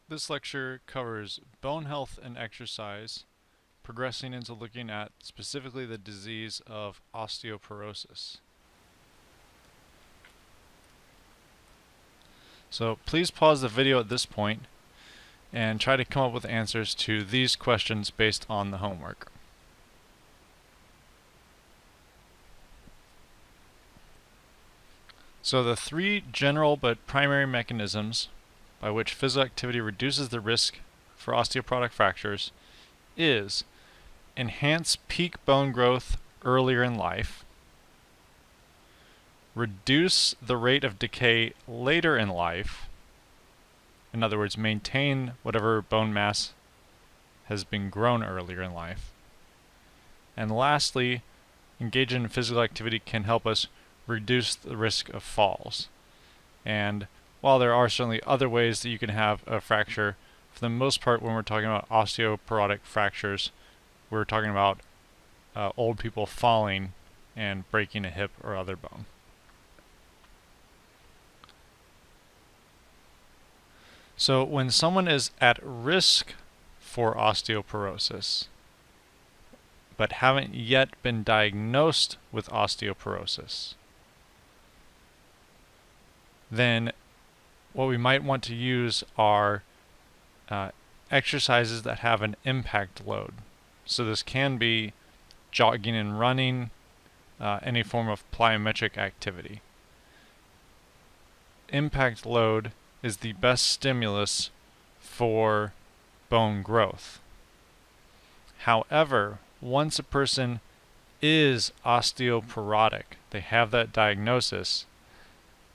This lecture covers bone health and exercise, progressing into looking at specifically the disease of osteoporosis. So please pause the video at this point and try to come up with answers to these questions based on the homework. So the three general but primary mechanisms by which physical activity reduces the risk for osteoporotic fractures is enhance peak bone growth earlier in life, reduce the rate of decay later in life, in other words, maintain whatever bone mass has been grown earlier in life, and lastly, engaging in physical activity can help us reduce the risk of falls. And while there are certainly other ways that you can have a fracture, for the most part when we're talking about osteoporotic fractures, we're talking about old people falling and breaking a hip or other bone. So when someone is at risk for osteoporosis, but haven't yet been diagnosed with osteoporosis, then what we might want to use are exercises that have an impact load. So this can be jogging and running, any form of plyometric activity. Impact load is the best stimulus for bone growth. However, once a person is osteoporotic, they have that diagnosis,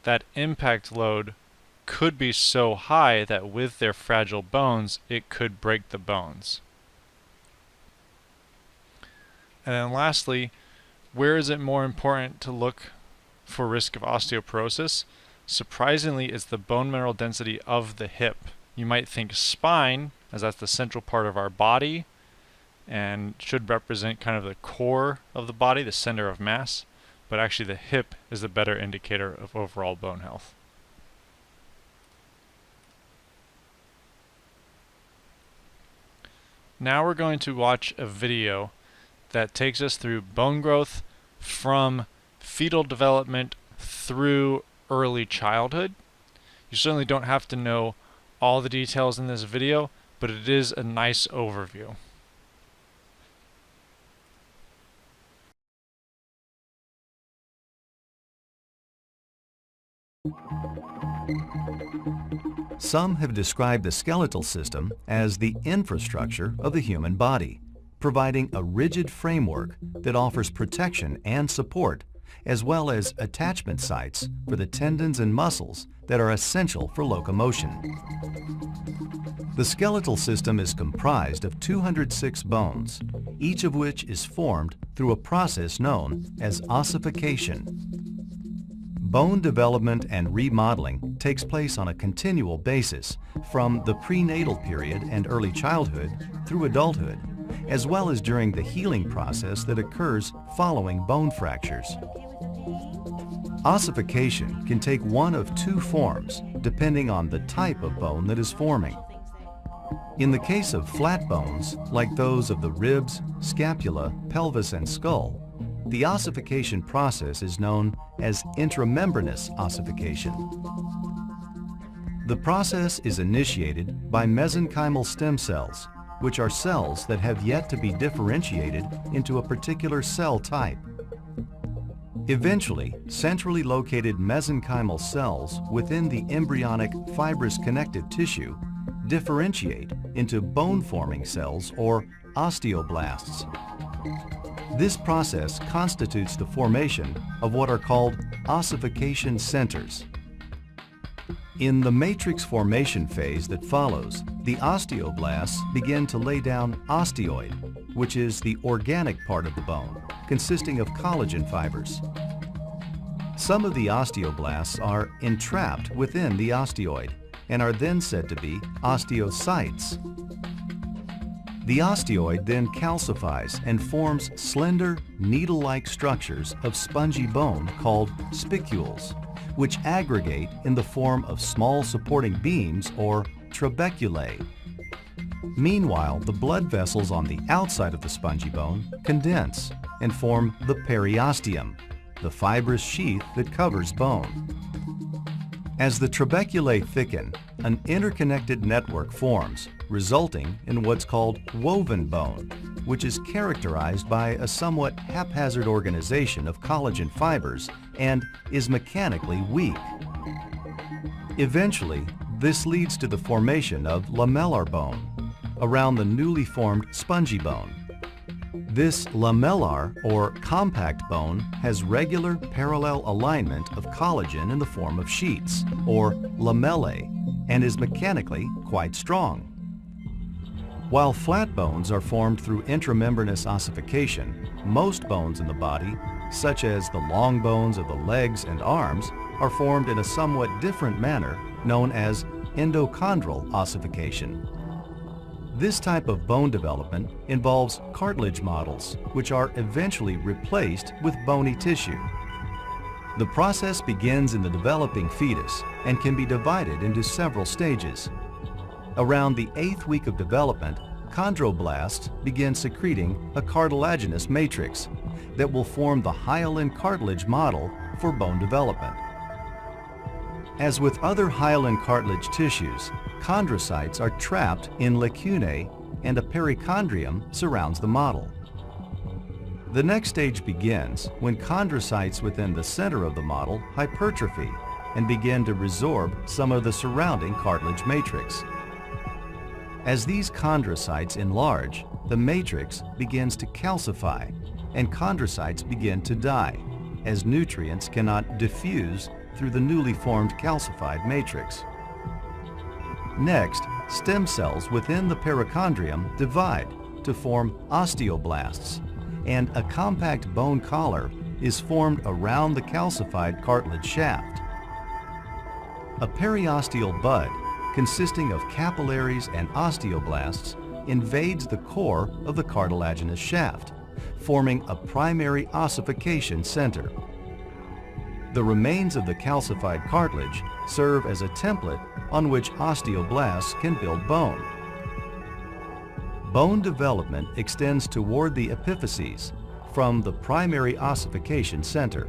that impact load could be so high that with their fragile bones, it could break the bones. And then lastly, where is it more important to look for risk of osteoporosis? Surprisingly, it's the bone mineral density of the hip. You might think spine, as that's the central part of our body and should represent kind of the core of the body, the center of mass, but actually the hip is the better indicator of overall bone health. Now we're going to watch a video that takes us through bone growth from fetal development through early childhood. You certainly don't have to know all the details in this video, but it is a nice overview. Some have described the skeletal system as the infrastructure of the human body, providing a rigid framework that offers protection and support, as well as attachment sites for the tendons and muscles that are essential for locomotion. The skeletal system is comprised of 206 bones, each of which is formed through a process known as ossification. Bone development and remodeling takes place on a continual basis from the prenatal period and early childhood through adulthood, as well as during the healing process that occurs following bone fractures. Ossification can take one of two forms depending on the type of bone that is forming. In the case of flat bones, like those of the ribs, scapula, pelvis, and skull, the ossification process is known as intramembranous ossification. The process is initiated by mesenchymal stem cells, which are cells that have yet to be differentiated into a particular cell type. Eventually, centrally located mesenchymal cells within the embryonic fibrous connective tissue differentiate into bone-forming cells or osteoblasts. This process constitutes the formation of what are called ossification centers. In the matrix formation phase that follows, the osteoblasts begin to lay down osteoid, which is the organic part of the bone, consisting of collagen fibers. Some of the osteoblasts are entrapped within the osteoid and are then said to be osteocytes. The osteoid then calcifies and forms slender, needle-like structures of spongy bone called spicules, which aggregate in the form of small supporting beams or trabeculae. Meanwhile, the blood vessels on the outside of the spongy bone condense and form the periosteum, the fibrous sheath that covers bone. As the trabeculae thicken, an interconnected network forms, resulting in what's called woven bone, which is characterized by a somewhat haphazard organization of collagen fibers and is mechanically weak. Eventually, this leads to the formation of lamellar bone around the newly formed spongy bone. This lamellar or compact bone has regular parallel alignment of collagen in the form of sheets, or lamellae, and is mechanically quite strong. While flat bones are formed through intramembranous ossification, most bones in the body, such as the long bones of the legs and arms, are formed in a somewhat different manner known as endochondral ossification. This type of bone development involves cartilage models, which are eventually replaced with bony tissue. The process begins in the developing fetus and can be divided into several stages. Around the 8th week of development, chondroblasts begin secreting a cartilaginous matrix that will form the hyaline cartilage model for bone development. As with other hyaline cartilage tissues, chondrocytes are trapped in lacunae and a perichondrium surrounds the model. The next stage begins when chondrocytes within the center of the model hypertrophy and begin to resorb some of the surrounding cartilage matrix. As these chondrocytes enlarge, the matrix begins to calcify and chondrocytes begin to die as nutrients cannot diffuse through the newly formed calcified matrix. Next, stem cells within the perichondrium divide to form osteoblasts, and a compact bone collar is formed around the calcified cartilage shaft. A periosteal bud, consisting of capillaries and osteoblasts, invades the core of the cartilaginous shaft, forming a primary ossification center. The remains of the calcified cartilage serve as a template on which osteoblasts can build bone. Bone development extends toward the epiphyses from the primary ossification center.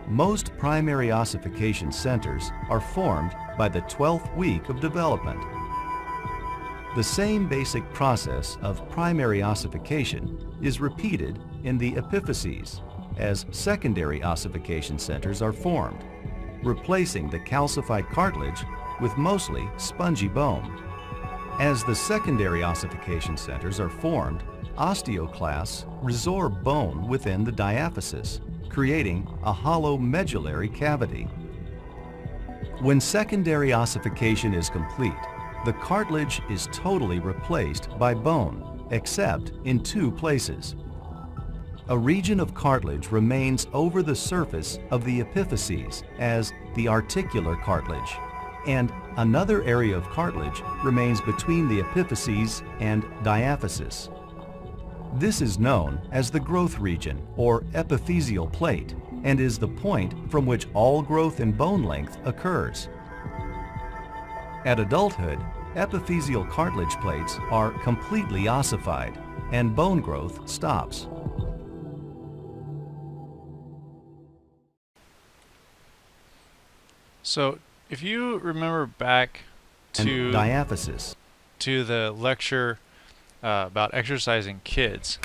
Most primary ossification centers are formed by the 12th week of development. The same basic process of primary ossification is repeated in the epiphyses as secondary ossification centers are formed, replacing the calcified cartilage with mostly spongy bone. As the secondary ossification centers are formed, osteoclasts resorb bone within the diaphysis, creating a hollow medullary cavity. When secondary ossification is complete, the cartilage is totally replaced by bone, except in 2 places. A region of cartilage remains over the surface of the epiphyses as the articular cartilage, and another area of cartilage remains between the epiphyses and diaphysis. This is known as the growth region or epiphyseal plate and is the point from which all growth in bone length occurs. At adulthood, epiphyseal cartilage plates are completely ossified and bone growth stops. So, if you remember back to diaphysis, to the lecture about exercising kids,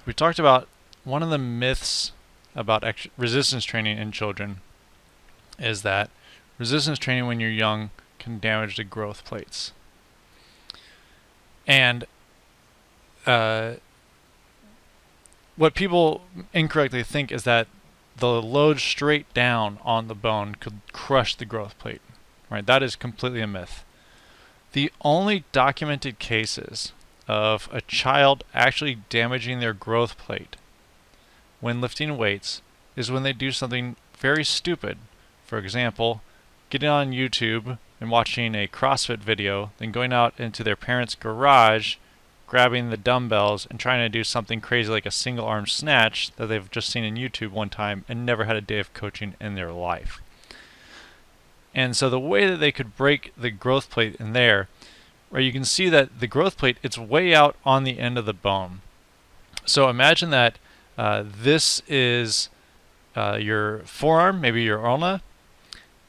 we talked about one of the myths about resistance training in children is that resistance training when you're young can damage the growth plates. And what people incorrectly think is that the load straight down on the bone could crush the growth plate. Right? That is completely a myth. The only documented cases of a child actually damaging their growth plate when lifting weights is when they do something very stupid. For example, getting on YouTube and watching a CrossFit video, then going out into their parents' garage, grabbing the dumbbells and trying to do something crazy like a single arm snatch that they've just seen in YouTube one time and never had a day of coaching in their life. And so the way that they could break the growth plate in there, right, you can see that the growth plate, it's way out on the end of the bone. So imagine that this is your forearm, maybe your ulna,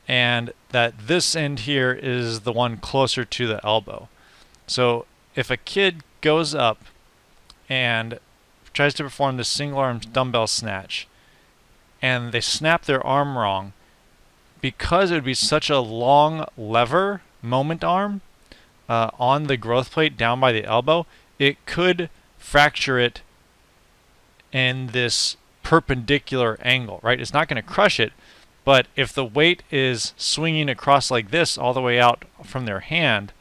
and that this end here is the one closer to the elbow. So if a kid goes up and tries to perform the single arm dumbbell snatch and they snap their arm wrong, because it would be such a long lever, moment arm, on the growth plate down by the elbow, it could fracture it in this perpendicular angle, right? It's not going to crush it, but if the weight is swinging across like this all the way out from their hand,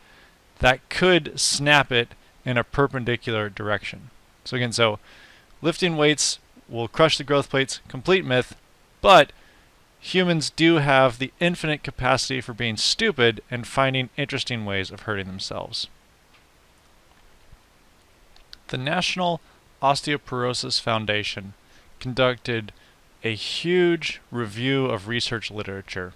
that could snap it in a perpendicular direction. So again, lifting weights will crush the growth plates, complete myth, but humans do have the infinite capacity for being stupid and finding interesting ways of hurting themselves. The National Osteoporosis Foundation conducted a huge review of research literature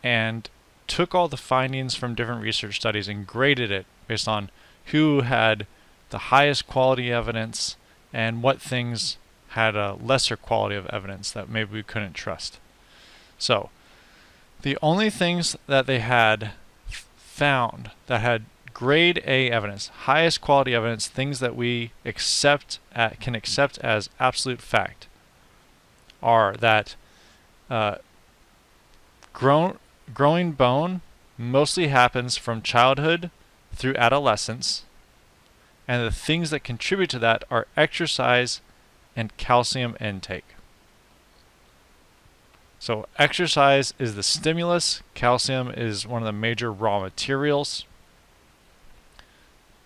and took all the findings from different research studies and graded it based on who had the highest quality evidence and what things had a lesser quality of evidence that maybe we couldn't trust. So, the only things that they had found that had grade A evidence, highest quality evidence, things that we can accept as absolute fact, are that growing bone mostly happens from childhood through adolescence, and the things that contribute to that are exercise and calcium intake. So exercise is the stimulus, calcium is one of the major raw materials,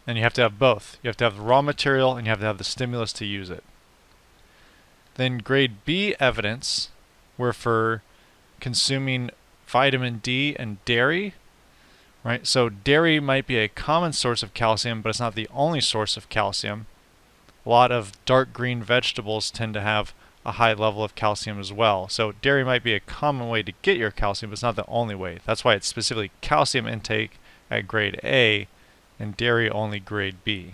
and you have to have both. You have to have the raw material and you have to have the stimulus to use it. Then grade B evidence were for consuming vitamin D and dairy, right? So dairy might be a common source of calcium, but it's not the only source of calcium. A lot of dark green vegetables tend to have a high level of calcium as well. So dairy might be a common way to get your calcium, but it's not the only way. That's why it's specifically calcium intake at grade A and dairy only grade B.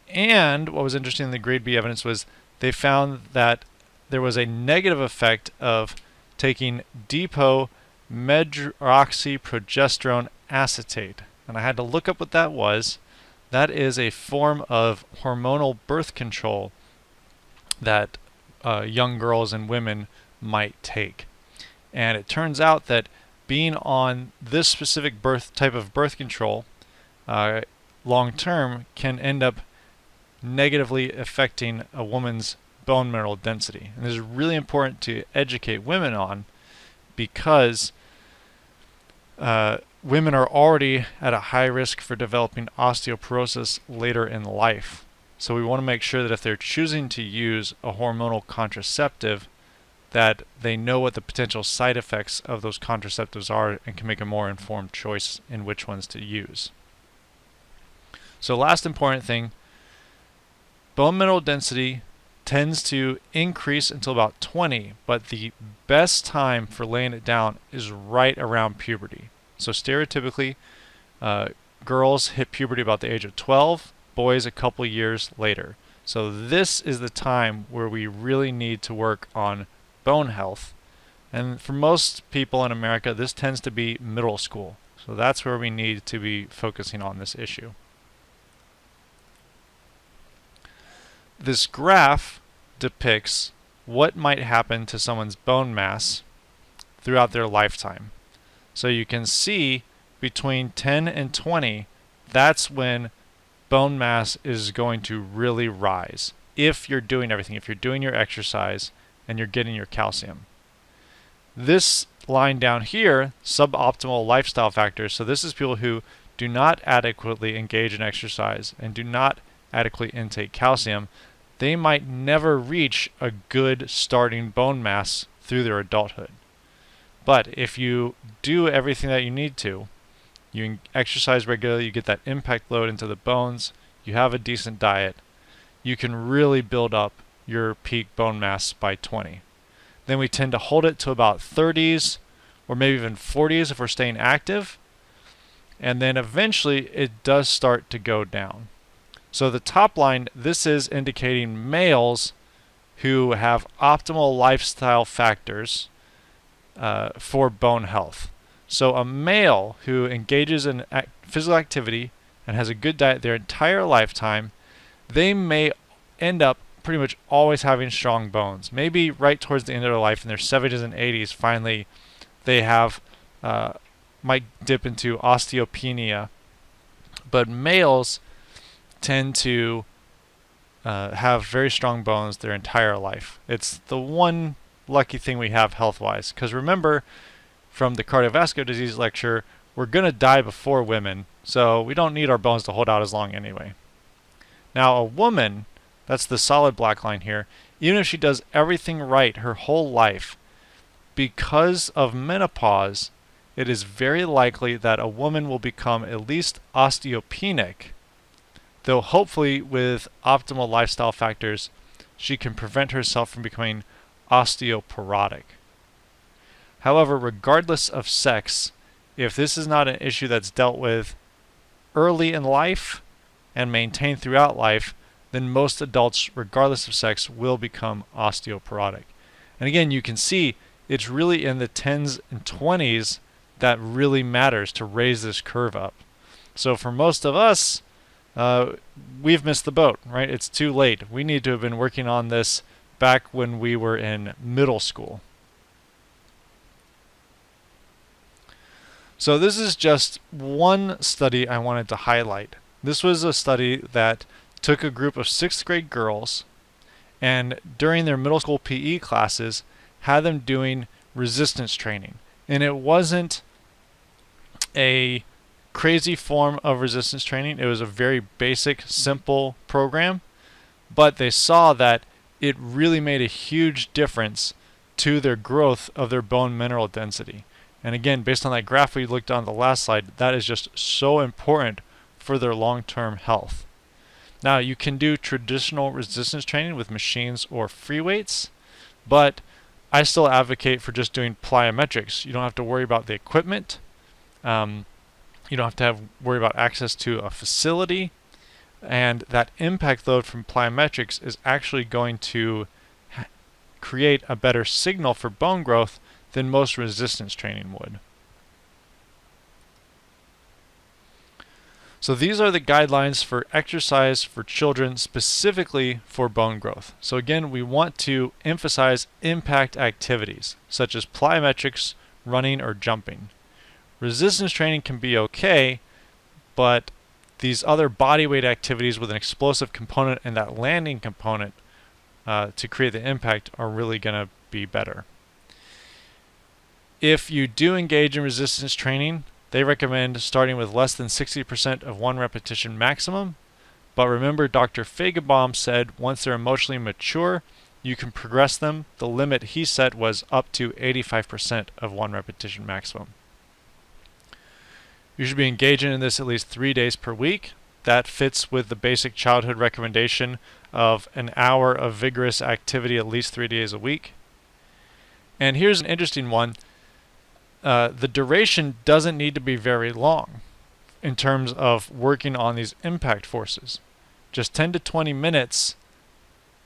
And what was interesting in the grade B evidence was they found that there was a negative effect of taking depot medroxyprogesterone acetate. And I had to look up what that was. That is a form of hormonal birth control that young girls and women might take. And it turns out that being on this specific type of birth control long term can end up negatively affecting a woman's bone mineral density. And this is really important to educate women on, because women are already at a high risk for developing osteoporosis later in life. So we want to make sure that if they're choosing to use a hormonal contraceptive, that they know what the potential side effects of those contraceptives are and can make a more informed choice in which ones to use. So last important thing, bone mineral density tends to increase until about 20, but the best time for laying it down is right around puberty. So stereotypically, girls hit puberty about the age of 12, boys a couple years later. So this is the time where we really need to work on bone health. And for most people in America, this tends to be middle school. So that's where we need to be focusing on this issue. This graph depicts what might happen to someone's bone mass throughout their lifetime. So you can see between 10 and 20, that's when bone mass is going to really rise. If you're doing everything, if you're doing your exercise and you're getting your calcium. This line down here, suboptimal lifestyle factors, so this is people who do not adequately engage in exercise and do not adequately intake calcium. They might never reach a good starting bone mass through their adulthood. But if you do everything that you need to, you exercise regularly, you get that impact load into the bones, you have a decent diet, you can really build up your peak bone mass by 20. Then we tend to hold it to about 30s, or maybe even 40s if we're staying active. And then eventually it does start to go down. So the top line, this is indicating males who have optimal lifestyle factors for bone health. So a male who engages in physical activity and has a good diet their entire lifetime, they may end up pretty much always having strong bones. Maybe right towards the end of their life, in their 70s and 80s, finally they have might dip into osteopenia. But males tend to have very strong bones their entire life. It's the one lucky thing we have health-wise. Because remember, from the cardiovascular disease lecture, we're going to die before women, so we don't need our bones to hold out as long anyway. Now, a woman, that's the solid black line here, even if she does everything right her whole life, because of menopause, it is very likely that a woman will become at least osteopenic, though hopefully with optimal lifestyle factors, she can prevent herself from becoming osteoporotic. However, regardless of sex, if this is not an issue that's dealt with early in life and maintained throughout life, then most adults, regardless of sex, will become osteoporotic. And again, you can see it's really in the 10s and 20s that really matters to raise this curve up. So for most of us, we've missed the boat, right? It's too late. We need to have been working on this back when we were in middle school. So this is just one study I wanted to highlight. This was a study that took a group of 6th grade girls and during their middle school PE classes had them doing resistance training. And it wasn't a crazy form of resistance training. It was a very basic, simple program, but they saw that it really made a huge difference to their growth of their bone mineral density. And again, based on that graph we looked on the last slide, that is just so important for their long-term health. Now, you can do traditional resistance training with machines or free weights, but I still advocate for just doing plyometrics. You don't have to worry about the equipment. You don't have to worry about access to a facility. And that impact load from plyometrics is actually going to create a better signal for bone growth than most resistance training would. So these are the guidelines for exercise for children specifically for bone growth. So again, we want to emphasize impact activities such as plyometrics, running, or jumping. Resistance training can be okay, but these other body weight activities with an explosive component and that landing component to create the impact are really going to be better. If you do engage in resistance training, they recommend starting with less than 60% of one repetition maximum. But remember, Dr. Feigenbaum said once they're emotionally mature, you can progress them. The limit he set was up to 85% of one repetition maximum. You should be engaging in this at least 3 days per week. That fits with the basic childhood recommendation of an hour of vigorous activity at least 3 days a week. And here's an interesting one. The duration doesn't need to be very long in terms of working on these impact forces. Just 10 to 20 minutes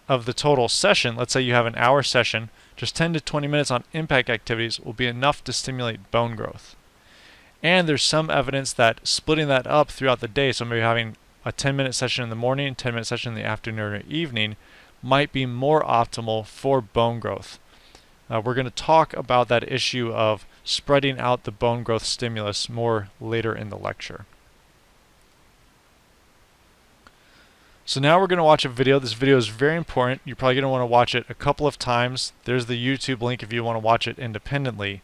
of the total session, let's say you have an hour session, just 10 to 20 minutes on impact activities will be enough to stimulate bone growth. And there's some evidence that splitting that up throughout the day, so maybe having a 10-minute session in the morning, 10-minute session in the afternoon or evening, might be more optimal for bone growth. We're going to talk about that issue of spreading out the bone growth stimulus more later in the lecture. So now we're going to watch a video. This video is very important. You're probably going to want to watch it a couple of times. There's the YouTube link if you want to watch it independently.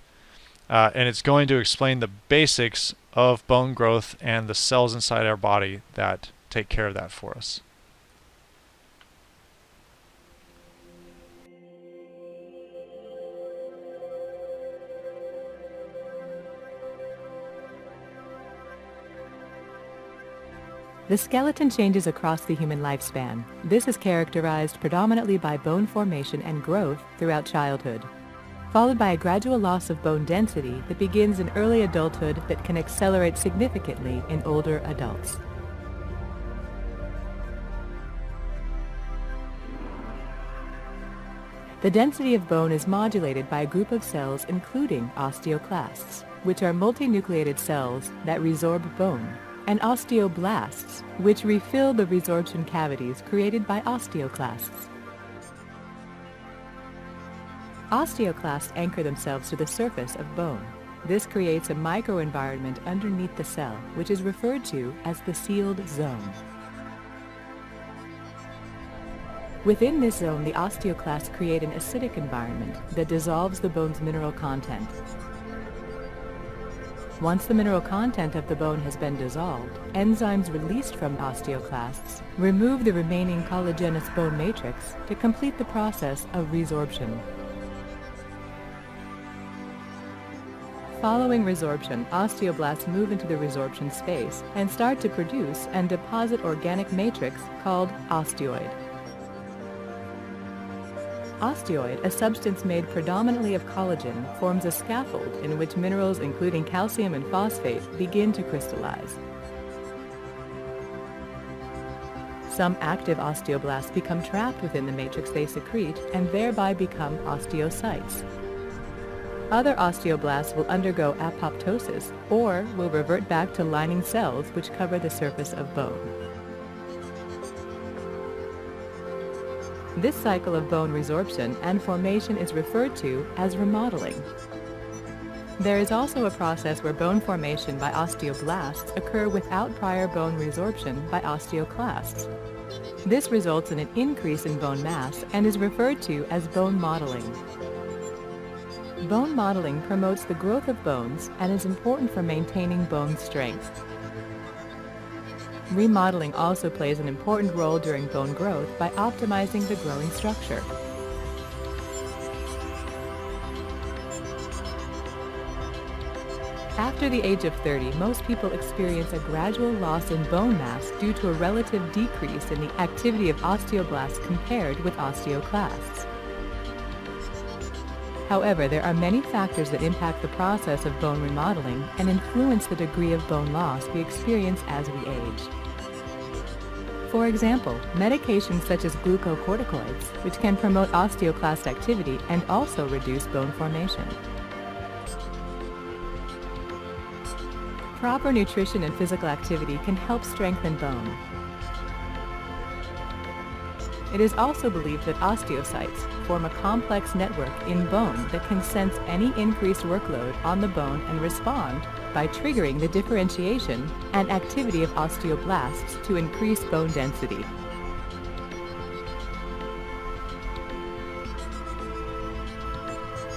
And it's going to explain the basics of bone growth and the cells inside our body that take care of that for us. The skeleton changes across the human lifespan. This is characterized predominantly by bone formation and growth throughout childhood. followed by a gradual loss of bone density that begins in early adulthood that can accelerate significantly in older adults. The density of bone is modulated by a group of cells including osteoclasts, which are multinucleated cells that resorb bone, and osteoblasts, which refill the resorption cavities created by osteoclasts. Osteoclasts anchor themselves to the surface of bone. This creates a microenvironment underneath the cell, which is referred to as the sealed zone. Within this zone, the osteoclasts create an acidic environment that dissolves the bone's mineral content. Once the mineral content of the bone has been dissolved, enzymes released from osteoclasts remove the remaining collagenous bone matrix to complete the process of resorption. Following resorption, osteoblasts move into the resorption space and start to produce and deposit organic matrix called osteoid. Osteoid, a substance made predominantly of collagen, forms a scaffold in which minerals including calcium and phosphate begin to crystallize. Some active osteoblasts become trapped within the matrix they secrete and thereby become osteocytes. Other osteoblasts will undergo apoptosis or will revert back to lining cells which cover the surface of bone. This cycle of bone resorption and formation is referred to as remodeling. There is also a process where bone formation by osteoblasts occur without prior bone resorption by osteoclasts. This results in an increase in bone mass and is referred to as bone modeling. Bone modeling promotes the growth of bones and is important for maintaining bone strength. Remodeling also plays an important role during bone growth by optimizing the growing structure. After the age of 30, most people experience a gradual loss in bone mass due to a relative decrease in the activity of osteoblasts compared with osteoclasts. However, there are many factors that impact the process of bone remodeling and influence the degree of bone loss we experience as we age. For example, medications such as glucocorticoids, which can promote osteoclast activity and also reduce bone formation. Proper nutrition and physical activity can help strengthen bone. It is also believed that osteocytes form a complex network in bone that can sense any increased workload on the bone and respond by triggering the differentiation and activity of osteoblasts to increase bone density.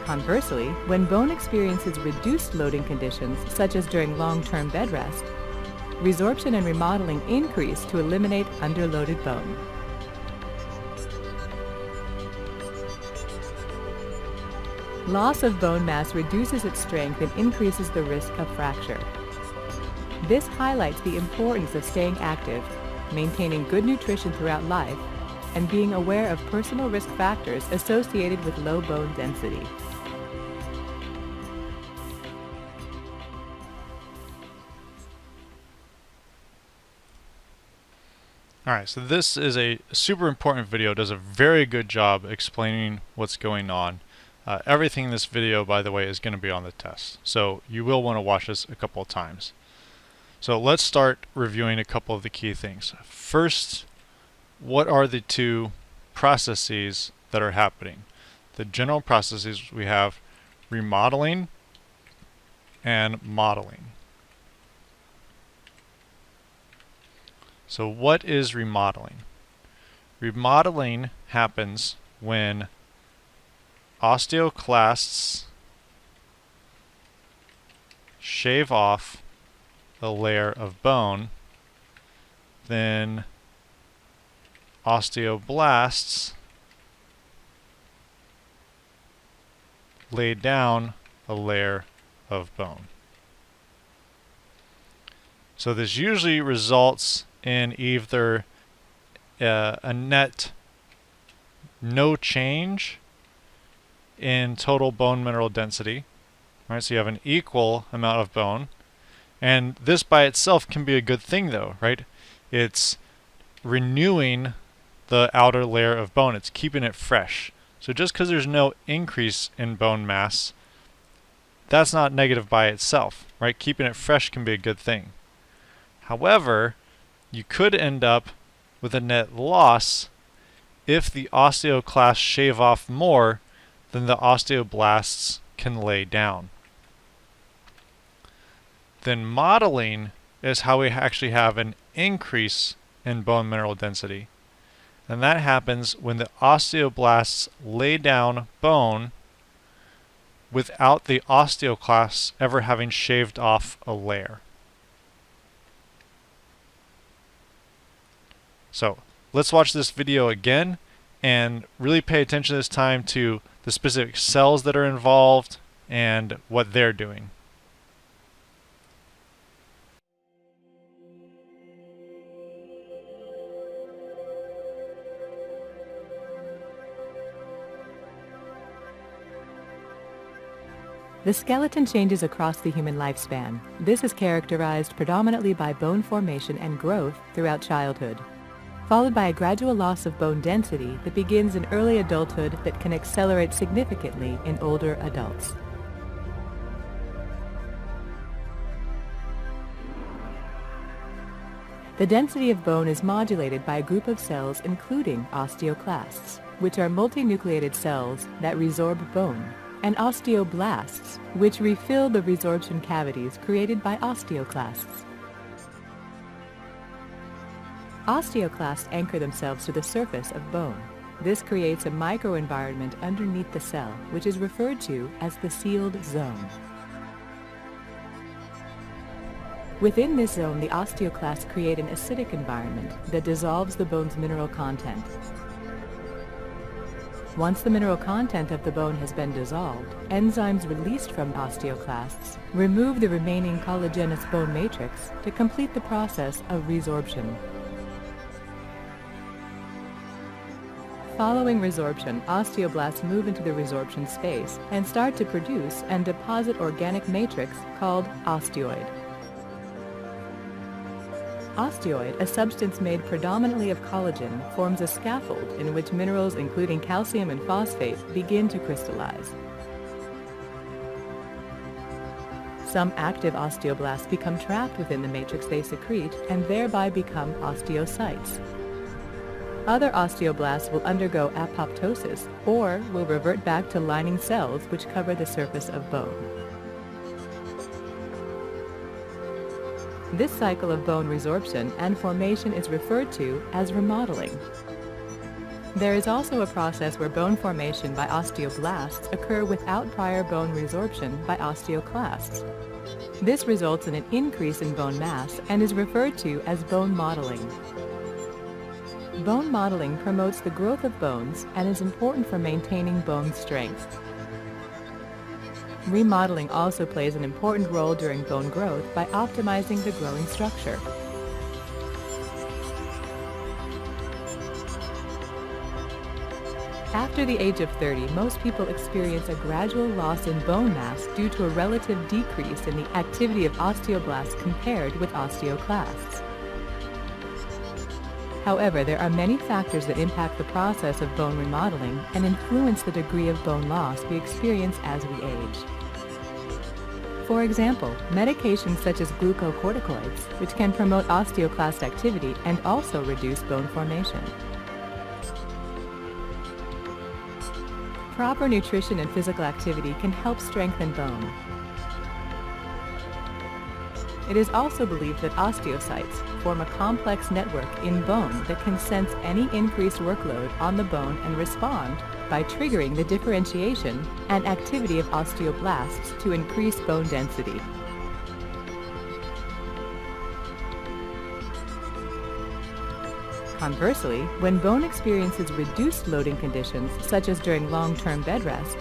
Conversely, when bone experiences reduced loading conditions, such as during long-term bed rest, resorption and remodeling increase to eliminate underloaded bone. Loss of bone mass reduces its strength and increases the risk of fracture. This highlights the importance of staying active, maintaining good nutrition throughout life, and being aware of personal risk factors associated with low bone density. Alright, so this is a super important video. It does a very good job explaining what's going on. Everything in this video, by the way, is going to be on the test. So you will want to watch this a couple of times. So let's start reviewing a couple of the key things. First, what are the two processes that are happening? The general processes we have remodeling and modeling. So what is remodeling? Remodeling happens when osteoclasts shave off a layer of bone, then osteoblasts lay down a layer of bone. So this usually results in either a net no change in total bone mineral density. Right, so you have an equal amount of bone. And this by itself can be a good thing though, right? It's renewing the outer layer of bone. It's keeping it fresh. So just because there's no increase in bone mass, that's not negative by itself, right? Keeping it fresh can be a good thing. However, you could end up with a net loss if the osteoclasts shave off more than the osteoblasts can lay down. Then modeling is how we actually have an increase in bone mineral density. And that happens when the osteoblasts lay down bone without the osteoclasts ever having shaved off a layer. So let's watch this video again and really pay attention this time to the specific cells that are involved and what they're doing. The skeleton changes across the human lifespan. This is characterized predominantly by bone formation and growth throughout childhood, followed by a gradual loss of bone density that begins in early adulthood that can accelerate significantly in older adults. The density of bone is modulated by a group of cells including osteoclasts, which are multinucleated cells that resorb bone, and osteoblasts, which refill the resorption cavities created by osteoclasts. Osteoclasts anchor themselves to the surface of bone. This creates a microenvironment underneath the cell, which is referred to as the sealed zone. Within this zone, the osteoclasts create an acidic environment that dissolves the bone's mineral content. Once the mineral content of the bone has been dissolved, enzymes released from osteoclasts remove the remaining collagenous bone matrix to complete the process of resorption. Following resorption, osteoblasts move into the resorption space and start to produce and deposit organic matrix called osteoid. Osteoid, a substance made predominantly of collagen, forms a scaffold in which minerals including calcium and phosphate begin to crystallize. Some active osteoblasts become trapped within the matrix they secrete and thereby become osteocytes. Other osteoblasts will undergo apoptosis or will revert back to lining cells which cover the surface of bone. This cycle of bone resorption and formation is referred to as remodeling. There is also a process where bone formation by osteoblasts occur without prior bone resorption by osteoclasts. This results in an increase in bone mass and is referred to as bone modeling. Bone modeling promotes the growth of bones and is important for maintaining bone strength. Remodeling also plays an important role during bone growth by optimizing the growing structure. After the age of 30, most people experience a gradual loss in bone mass due to a relative decrease in the activity of osteoblasts compared with osteoclasts. However, there are many factors that impact the process of bone remodeling and influence the degree of bone loss we experience as we age. For example, medications such as glucocorticoids, which can promote osteoclast activity and also reduce bone formation. Proper nutrition and physical activity can help strengthen bone. It is also believed that osteocytes form a complex network in bone that can sense any increased workload on the bone and respond by triggering the differentiation and activity of osteoblasts to increase bone density. Conversely, when bone experiences reduced loading conditions, such as during long-term bed rest,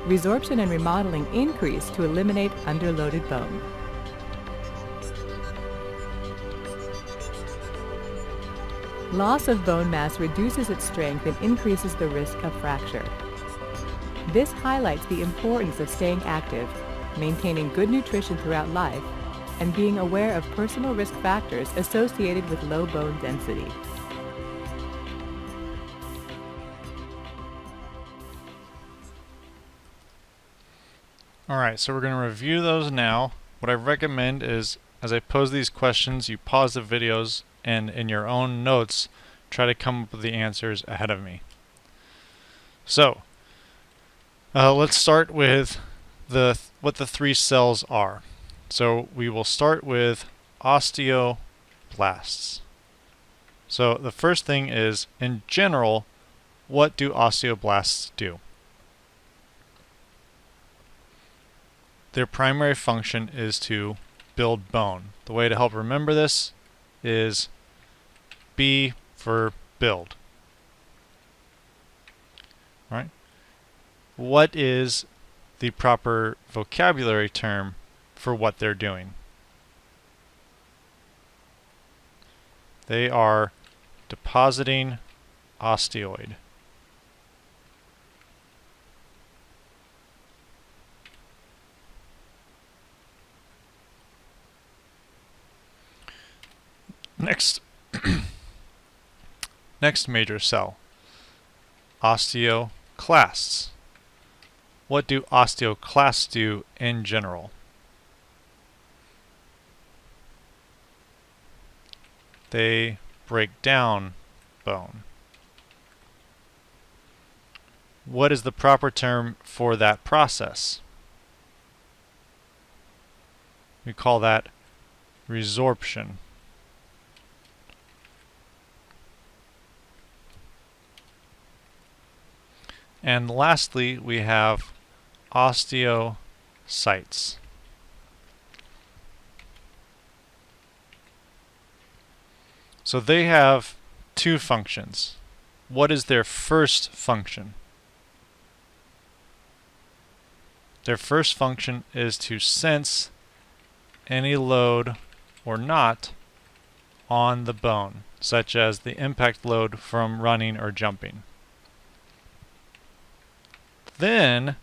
resorption and remodeling increase to eliminate underloaded bone. Loss of bone mass reduces its strength and increases the risk of fracture. This highlights the importance of staying active, maintaining good nutrition throughout life, and being aware of personal risk factors associated with low bone density. Alright, so we're going to review those now. What I recommend is, as I pose these questions, you pause the videos and in your own notes, try to come up with the answers ahead of me. So, let's start with what the three cells are. So we will start with osteoblasts. So the first thing is, in general, what do osteoblasts do? Their primary function is to build bone. The way to help remember this is B for build. All right. What is the proper vocabulary term for what they're doing? They are depositing osteoid. Next, next major cell, osteoclasts. What do osteoclasts do in general? They break down bone. What is the proper term for that process? We call that resorption. And lastly, we have osteocytes. So they have two functions. What is their first function? Their first function is to sense any load or not on the bone, such as the impact load from running or jumping. Then,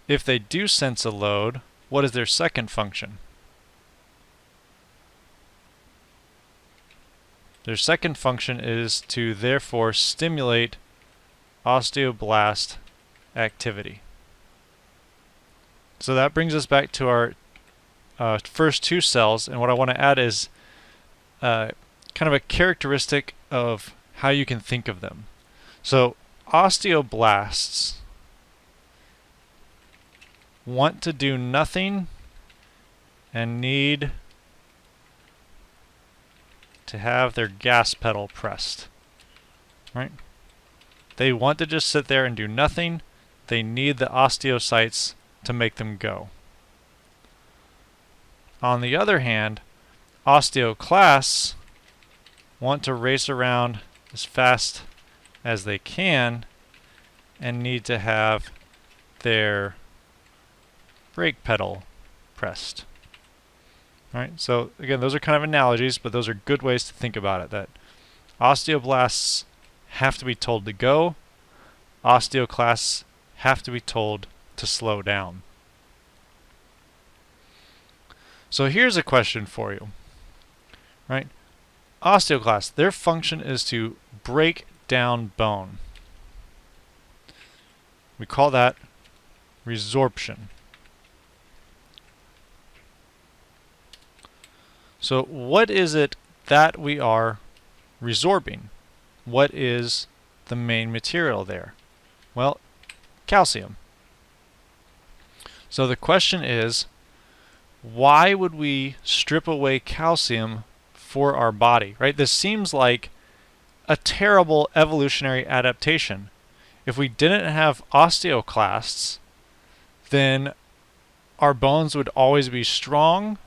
if they do sense a load, what is their second function? Their second function is to therefore stimulate osteoblast activity. So that brings us back to our first two cells, and what I want to add is kind of a characteristic of how you can think of them. So osteoblasts want to do nothing and need to have their gas pedal pressed. Right? They want to just sit there and do nothing. They need the osteocytes to make them go. On the other hand, osteoclasts want to race around as fast as they can and need to have their brake pedal pressed. All right, so again, those are kind of analogies, but those are good ways to think about it, that osteoblasts have to be told to go, osteoclasts have to be told to slow down. So here's a question for you, right? Osteoclasts, their function is to break down bone. We call that resorption. So what is it that we are resorbing? What is the main material there? Well, calcium. So the question is, why would we strip away calcium for our body, right? This seems like a terrible evolutionary adaptation. If we didn't have osteoclasts, then our bones would always be strong.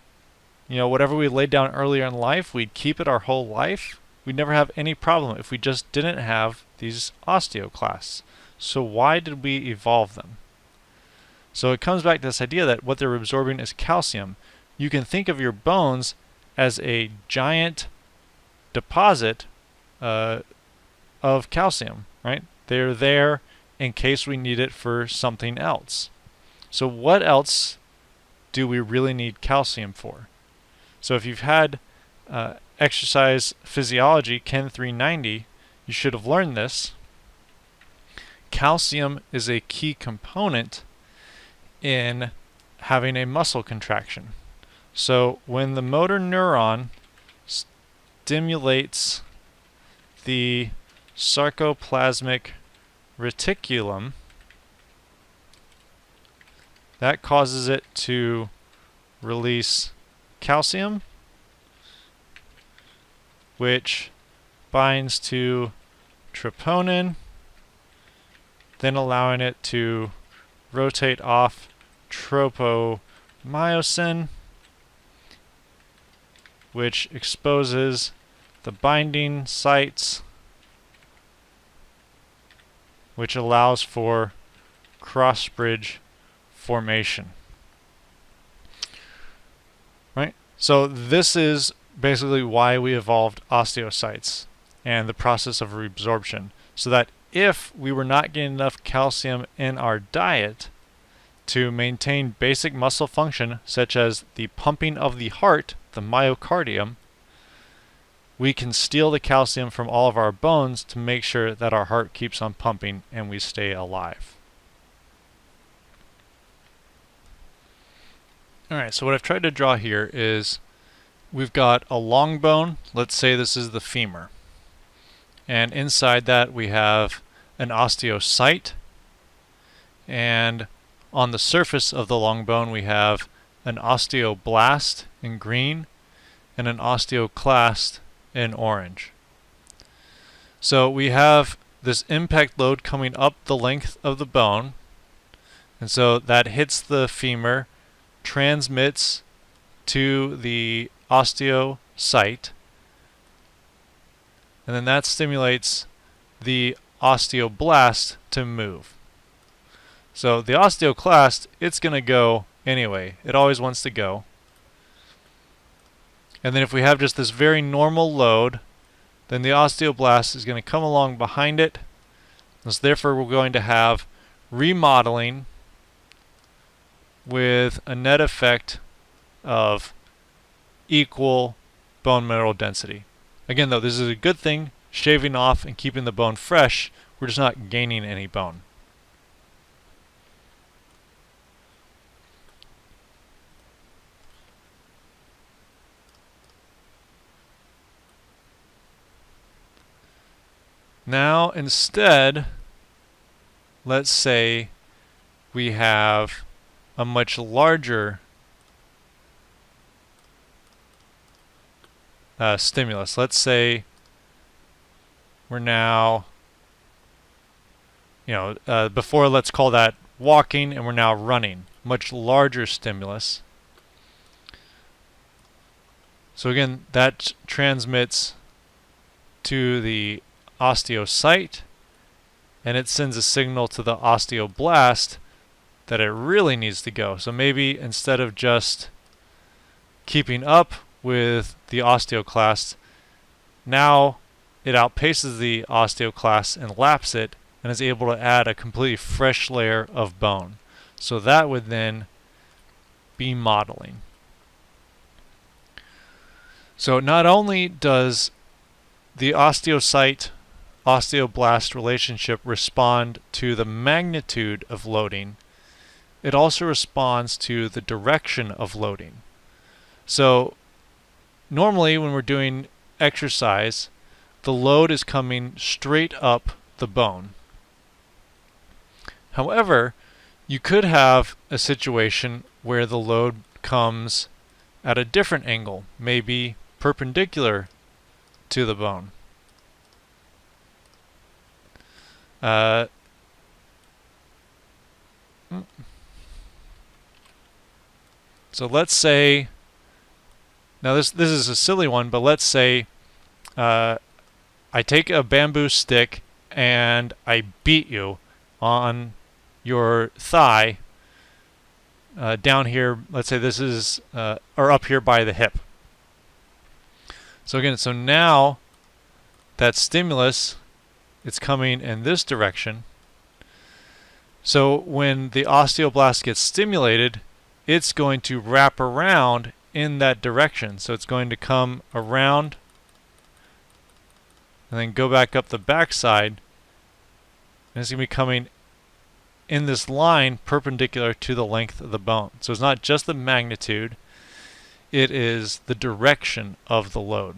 You know, whatever we laid down earlier in life, we'd keep it our whole life. We'd never have any problem if we just didn't have these osteoclasts. So why did we evolve them? So it comes back to this idea that what they're absorbing is calcium. You can think of your bones as a giant deposit of calcium, right? They're there in case we need it for something else. So what else do we really need calcium for? So if you've had exercise physiology, Chem 390, you should have learned this. Calcium is a key component in having a muscle contraction. So when the motor neuron stimulates the sarcoplasmic reticulum, that causes it to release calcium, which binds to troponin, then allowing it to rotate off tropomyosin, which exposes the binding sites, which allows for cross-bridge formation. Right? So this is basically why we evolved osteocytes and the process of reabsorption, so that if we were not getting enough calcium in our diet to maintain basic muscle function, such as the pumping of the heart, the myocardium, we can steal the calcium from all of our bones to make sure that our heart keeps on pumping and we stay alive. Alright, so what I've tried to draw here is we've got a long bone. Let's say this is the femur. And inside that we have an osteocyte. And on the surface of the long bone we have an osteoblast in green and an osteoclast in orange. So we have this impact load coming up the length of the bone. And so that hits the femur, transmits to the osteocyte, and then that stimulates the osteoblast to move. So the osteoclast, it's going to go anyway. It always wants to go. And then if we have just this very normal load, then the osteoblast is going to come along behind it. And so therefore we're going to have remodeling with a net effect of equal bone mineral density. Again though, this is a good thing, shaving off and keeping the bone fresh. We're just not gaining any bone. Now instead, let's say we have a much larger stimulus. Let's say we're now, before let's call that walking, and we're now running. Much larger stimulus. So again, that transmits to the osteocyte, and it sends a signal to the osteoblast that it really needs to go. So maybe instead of just keeping up with the osteoclast, now it outpaces the osteoclast and laps it and is able to add a completely fresh layer of bone. So that would then be modeling. So not only does the osteocyte-osteoblast relationship respond to the magnitude of loading, it also responds to the direction of loading. So normally when we're doing exercise, the load is coming straight up the bone. However, you could have a situation where the load comes at a different angle, maybe perpendicular to the bone. So let's say, now this is a silly one, but let's say I take a bamboo stick and I beat you on your thigh down here. Let's say this is, or up here by the hip. So again, so now that stimulus, it's coming in this direction. So when the osteoblast gets stimulated, it's going to wrap around in that direction. So it's going to come around and then go back up the backside, and it's going to be coming in this line perpendicular to the length of the bone. So it's not just the magnitude, it is the direction of the load.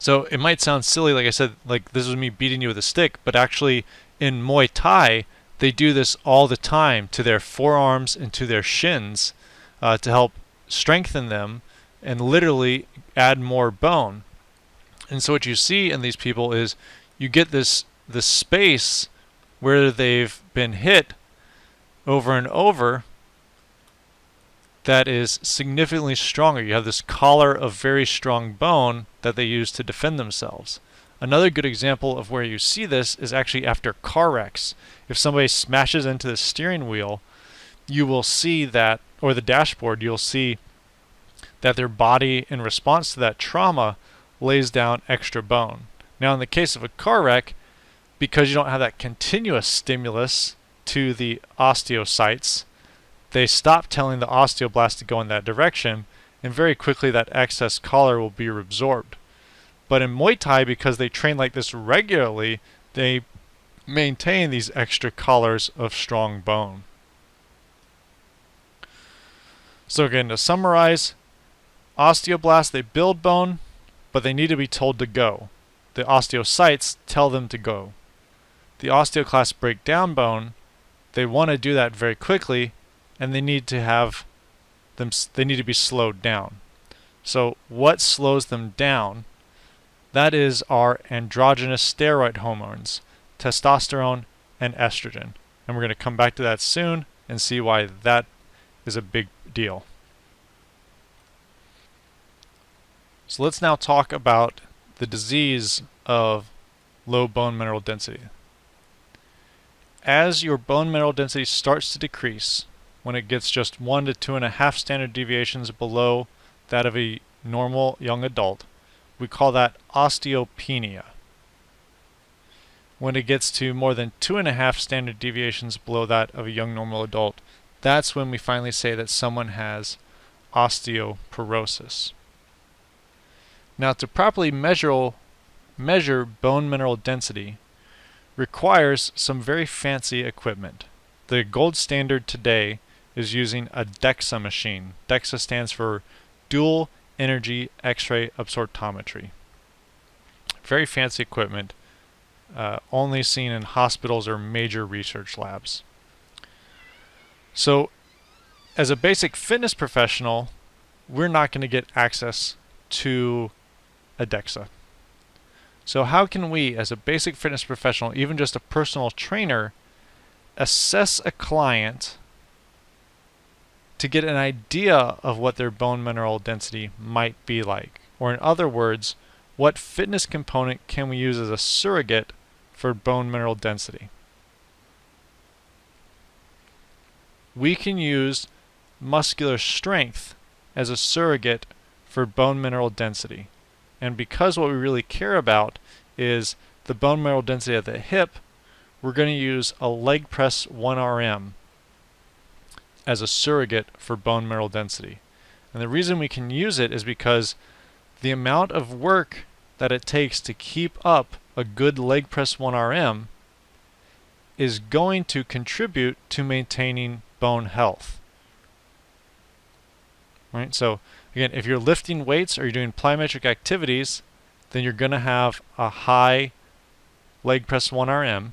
So it might sound silly, like I said, like this is me beating you with a stick, but actually in Muay Thai, they do this all the time to their forearms and to their shins to help strengthen them and literally add more bone. And so what you see in these people is you get this space where they've been hit over and over that is significantly stronger. You have this collar of very strong bone that they use to defend themselves. Another good example of where you see this is actually after car wrecks. If somebody smashes into the steering wheel, you will see that, or the dashboard, you'll see that their body, in response to that trauma, lays down extra bone. Now, in the case of a car wreck, because you don't have that continuous stimulus to the osteocytes, they stop telling the osteoblast to go in that direction, and very quickly that excess collar will be reabsorbed. But in Muay Thai, because they train like this regularly, they maintain these extra collars of strong bone. So again, to summarize, osteoblasts, they build bone, but they need to be told to go. The osteocytes tell them to go. The osteoclasts break down bone. They want to do that very quickly, and they need to have them. They need to be slowed down. So what slows them down? That is our androgynous steroid hormones, testosterone and estrogen. And we're going to come back to that soon and see why that is a big deal. So let's now talk about the disease of low bone mineral density. As your bone mineral density starts to decrease, when it gets just 1 to 2.5 standard deviations below that of a normal young adult, we call that osteopenia. When it gets to more than 2.5 standard deviations below that of a young normal adult, that's when we finally say that someone has osteoporosis. Now, to properly measure bone mineral density requires some very fancy equipment. The gold standard today is using a DEXA machine. DEXA stands for Dual Energy X-ray Absorptiometry. Very fancy equipment, only seen in hospitals or major research labs. So, as a basic fitness professional, we're not going to get access to a DEXA. So how can we, as a basic fitness professional, even just a personal trainer, assess a client to get an idea of what their bone mineral density might be like? Or in other words, what fitness component can we use as a surrogate for bone mineral density? We can use muscular strength as a surrogate for bone mineral density. And because what we really care about is the bone mineral density at the hip, we're going to use a leg press 1RM as a surrogate for bone mineral density. And the reason we can use it is because the amount of work that it takes to keep up a good leg press 1RM is going to contribute to maintaining bone health. Right? So again, if you're lifting weights or you're doing plyometric activities, then you're going to have a high leg press 1RM.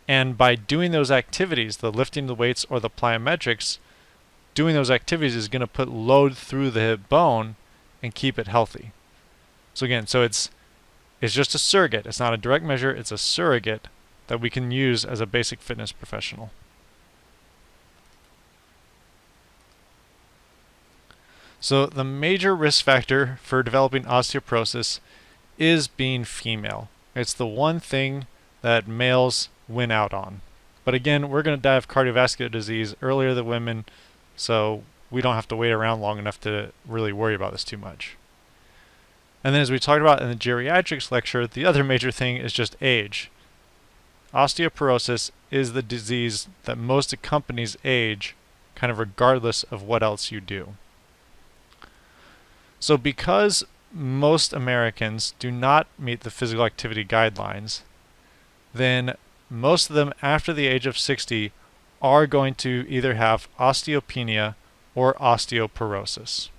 And by doing those activities, the lifting the weights or the plyometrics, doing those activities is going to put load through the hip bone and keep it healthy. So again, it's just a surrogate. It's not a direct measure, it's a surrogate that we can use as a basic fitness professional. So the major risk factor for developing osteoporosis is being female. It's the one thing that males win out on. But again, we're going to die of cardiovascular disease earlier than women, so we don't have to wait around long enough to really worry about this too much. And then as we talked about in the geriatrics lecture, the other major thing is just age. osteoporosis is the disease that most accompanies age, kind of regardless of what else you do. So because most Americans do not meet the physical activity guidelines, then most of them after the age of 60 are going to either have osteopenia or osteoporosis.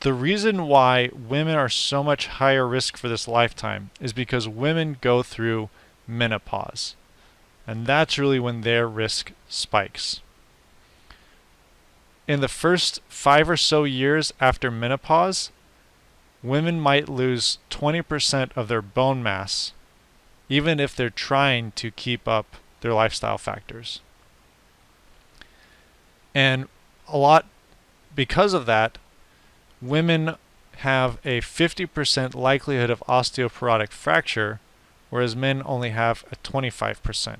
The reason why women are so much higher risk for this lifetime is because women go through menopause, and that's really when their risk spikes. In the first 5 or so years after menopause, women might lose 20% of their bone mass, even if they're trying to keep up their lifestyle factors. And because of that, women have a 50% likelihood of osteoporotic fracture, whereas men only have a 25%.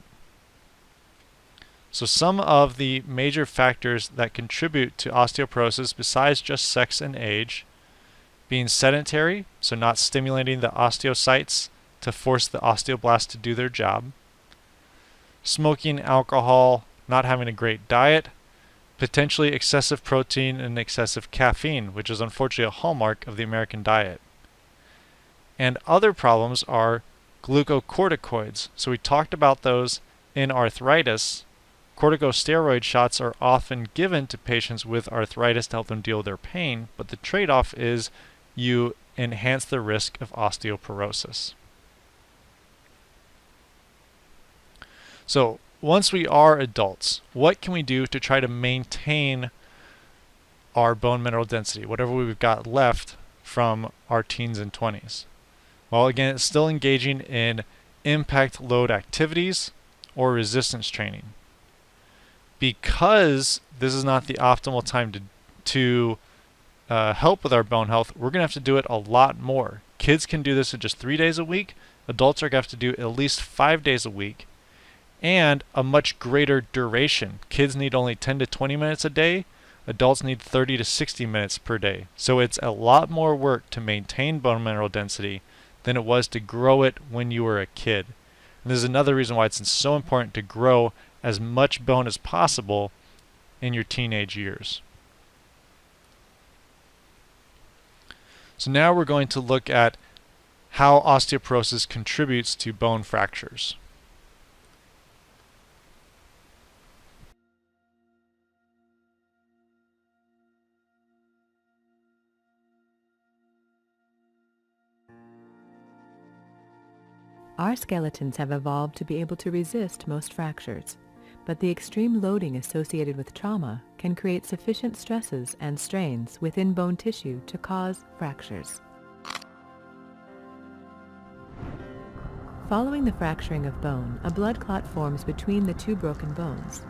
So some of the major factors that contribute to osteoporosis, besides just sex and age, being sedentary, so not stimulating the osteocytes to force the osteoblasts to do their job, smoking, alcohol, not having a great diet, potentially excessive protein and excessive caffeine, which is unfortunately a hallmark of the American diet. And other problems are glucocorticoids. So we talked about those in arthritis. Corticosteroid shots are often given to patients with arthritis to help them deal with their pain, but the trade-off is you enhance the risk of osteoporosis. So once we are adults, what can we do to try to maintain our bone mineral density, whatever we've got left from our teens and 20s? Well, again, it's still engaging in impact load activities or resistance training. Because this is not the optimal time to help with our bone health, we're going to have to do it a lot more. Kids can do this in just 3 days a week. Adults are going to have to do it at least 5 days a week, and a much greater duration. Kids need only 10 to 20 minutes a day. Adults need 30 to 60 minutes per day. So it's a lot more work to maintain bone mineral density than it was to grow it when you were a kid. And this is another reason why it's so important to grow as much bone as possible in your teenage years. So now we're going to look at how osteoporosis contributes to bone fractures. Our skeletons have evolved to be able to resist most fractures, but the extreme loading associated with trauma can create sufficient stresses and strains within bone tissue to cause fractures. Following the fracturing of bone, a blood clot forms between the two broken bones.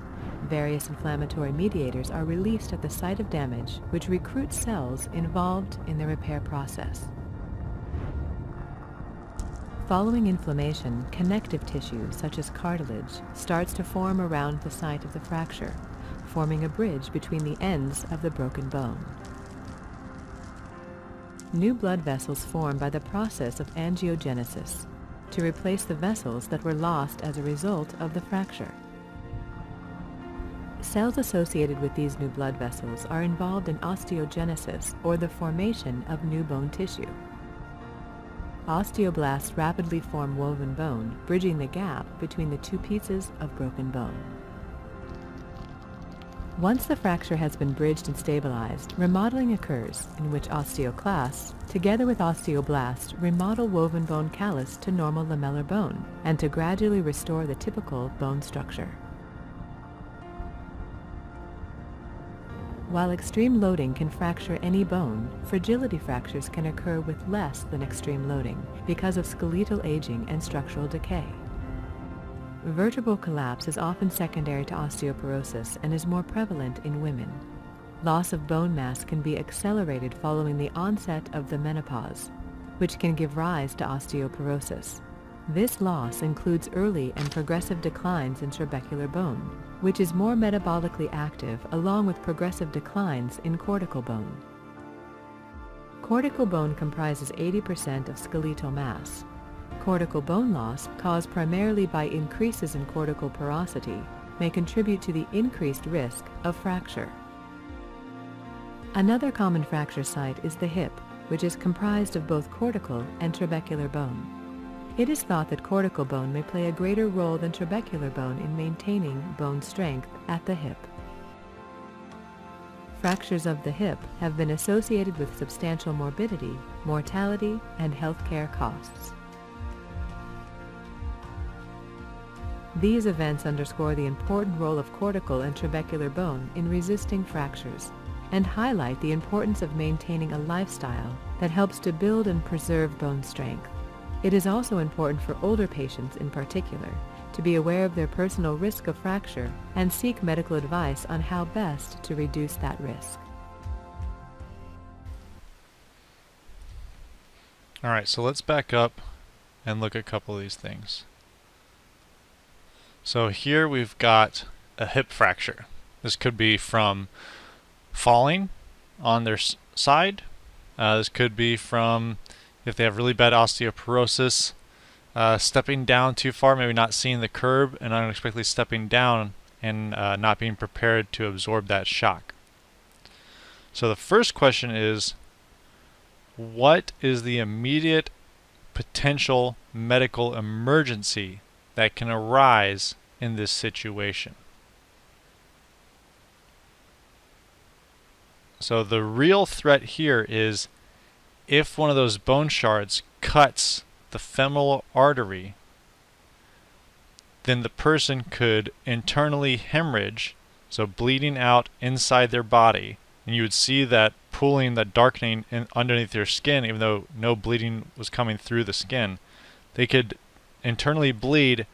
Various inflammatory mediators are released at the site of damage, which recruits cells involved in the repair process. Following inflammation, connective tissue, such as cartilage, starts to form around the site of the fracture, forming a bridge between the ends of the broken bone. New blood vessels form by the process of angiogenesis to replace the vessels that were lost as a result of the fracture. Cells associated with these new blood vessels are involved in osteogenesis, or the formation of new bone tissue. Osteoblasts rapidly form woven bone, bridging the gap between the two pieces of broken bone. Once the fracture has been bridged and stabilized, remodeling occurs, in which osteoclasts, together with osteoblasts, remodel woven bone callus to normal lamellar bone, and to gradually restore the typical bone structure. While extreme loading can fracture any bone, fragility fractures can occur with less than extreme loading because of skeletal aging and structural decay. Vertebral collapse is often secondary to osteoporosis and is more prevalent in women. Loss of bone mass can be accelerated following the onset of the menopause, which can give rise to osteoporosis. This loss includes early and progressive declines in trabecular bone, which is more metabolically active, along with progressive declines in cortical bone. Cortical bone comprises 80% of skeletal mass. Cortical bone loss, caused primarily by increases in cortical porosity, may contribute to the increased risk of fracture. Another common fracture site is the hip, which is comprised of both cortical and trabecular bone. It is thought that cortical bone may play a greater role than trabecular bone in maintaining bone strength at the hip. Fractures of the hip have been associated with substantial morbidity, mortality, and healthcare costs. These events underscore the important role of cortical and trabecular bone in resisting fractures and highlight the importance of maintaining a lifestyle that helps to build and preserve bone strength. It is also important for older patients in particular to be aware of their personal risk of fracture and seek medical advice on how best to reduce that risk. All right, so let's back up and look at a couple of these things. So here we've got a hip fracture. This could be from falling on their side. This could be from, if they have really bad osteoporosis, stepping down too far, maybe not seeing the curb and unexpectedly stepping down and not being prepared to absorb that shock. So the first question is, what is the immediate potential medical emergency that can arise in this situation? So the real threat here is if one of those bone shards cuts the femoral artery, then the person could internally hemorrhage, so bleeding out inside their body, and you would see that pooling, that darkening underneath their skin, even though no bleeding was coming through the skin. They could internally bleed